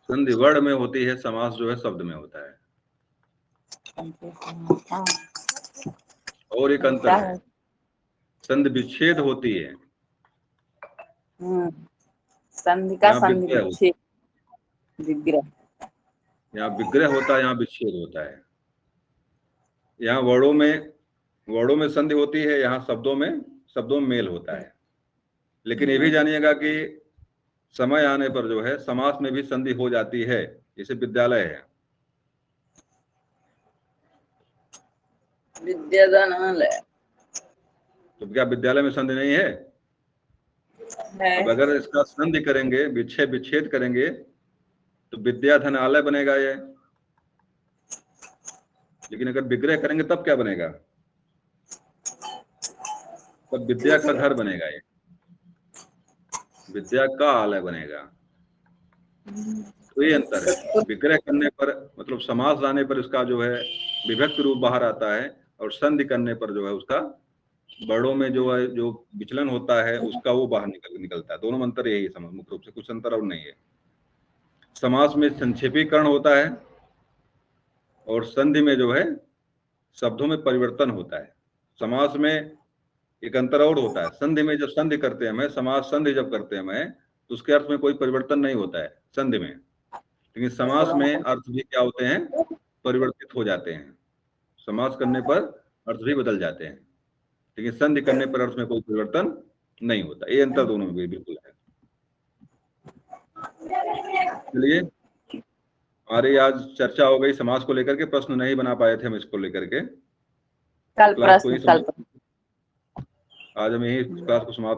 A: संधि वर्ण में होती है, समास जो है शब्द में होता है।
B: हाँ।
A: और एक अंतर
B: क्या
A: है,
B: है?
A: संधि विच्छेद होती है,
B: संधि का
A: यहाँ
B: संधि
A: विग्रह होता
B: विच्छेद विग्रह।
A: है, यहाँ विग्रह होता है, यहाँ विच्छेद होता है। यहाँ वर्णों में संधि होती है, यहाँ शब्दों में मेल होता है। लेकिन ये भी जानिएगा कि समय आने पर जो है समास में भी संधि हो जाती है। जैसे विद्यालय है,
B: विद्यादानालय
A: तो क्या विद्यालय में संधि नहीं है?
B: है।
A: अब अगर इसका संधि करेंगे, विच्छेद करेंगे, तो विद्याधनालय बनेगा ये। लेकिन अगर विग्रह करेंगे तब क्या बनेगा? तब विद्या का घर बनेगा, ये विद्या का आलय बनेगा। तो ये अंतर है, विग्रह करने पर मतलब समास आने पर इसका जो है विभक्ति रूप बाहर आता है, और संधि करने पर जो है उसका वर्णों में जो है जो विचलन होता है उसका वो बाहर निकलता है। दोनों में अंतर यही है मुख्य रूप से, कुछ अंतर और नहीं है। समास में संक्षेपीकरण होता है और संधि में जो है शब्दों में परिवर्तन होता है। समास में एक अंतर और होता है, संधि में जब संधि करते हैं हमें, समास संधि जब करते हैं हमें, तो उसके अर्थ में कोई परिवर्तन नहीं होता है संधि में। लेकिन समास में अर्थ भी क्या होते हैं, परिवर्तित हो जाते हैं। समास करने पर अर्थ भी बदल जाते हैं, लेकिन संधि करने पर अर्थ में कोई परिवर्तन नहीं होता। ये अंतर दोनों में भी बिल्कुल है। चलिए, हमारी आज चर्चा हो गई समास को लेकर के, प्रश्न नहीं बना पाए थे हम इसको लेकर के।
B: कल
A: क्लास को
B: प्रश्न
A: ही
B: कल
A: आज हम यही क्लास को समाप्त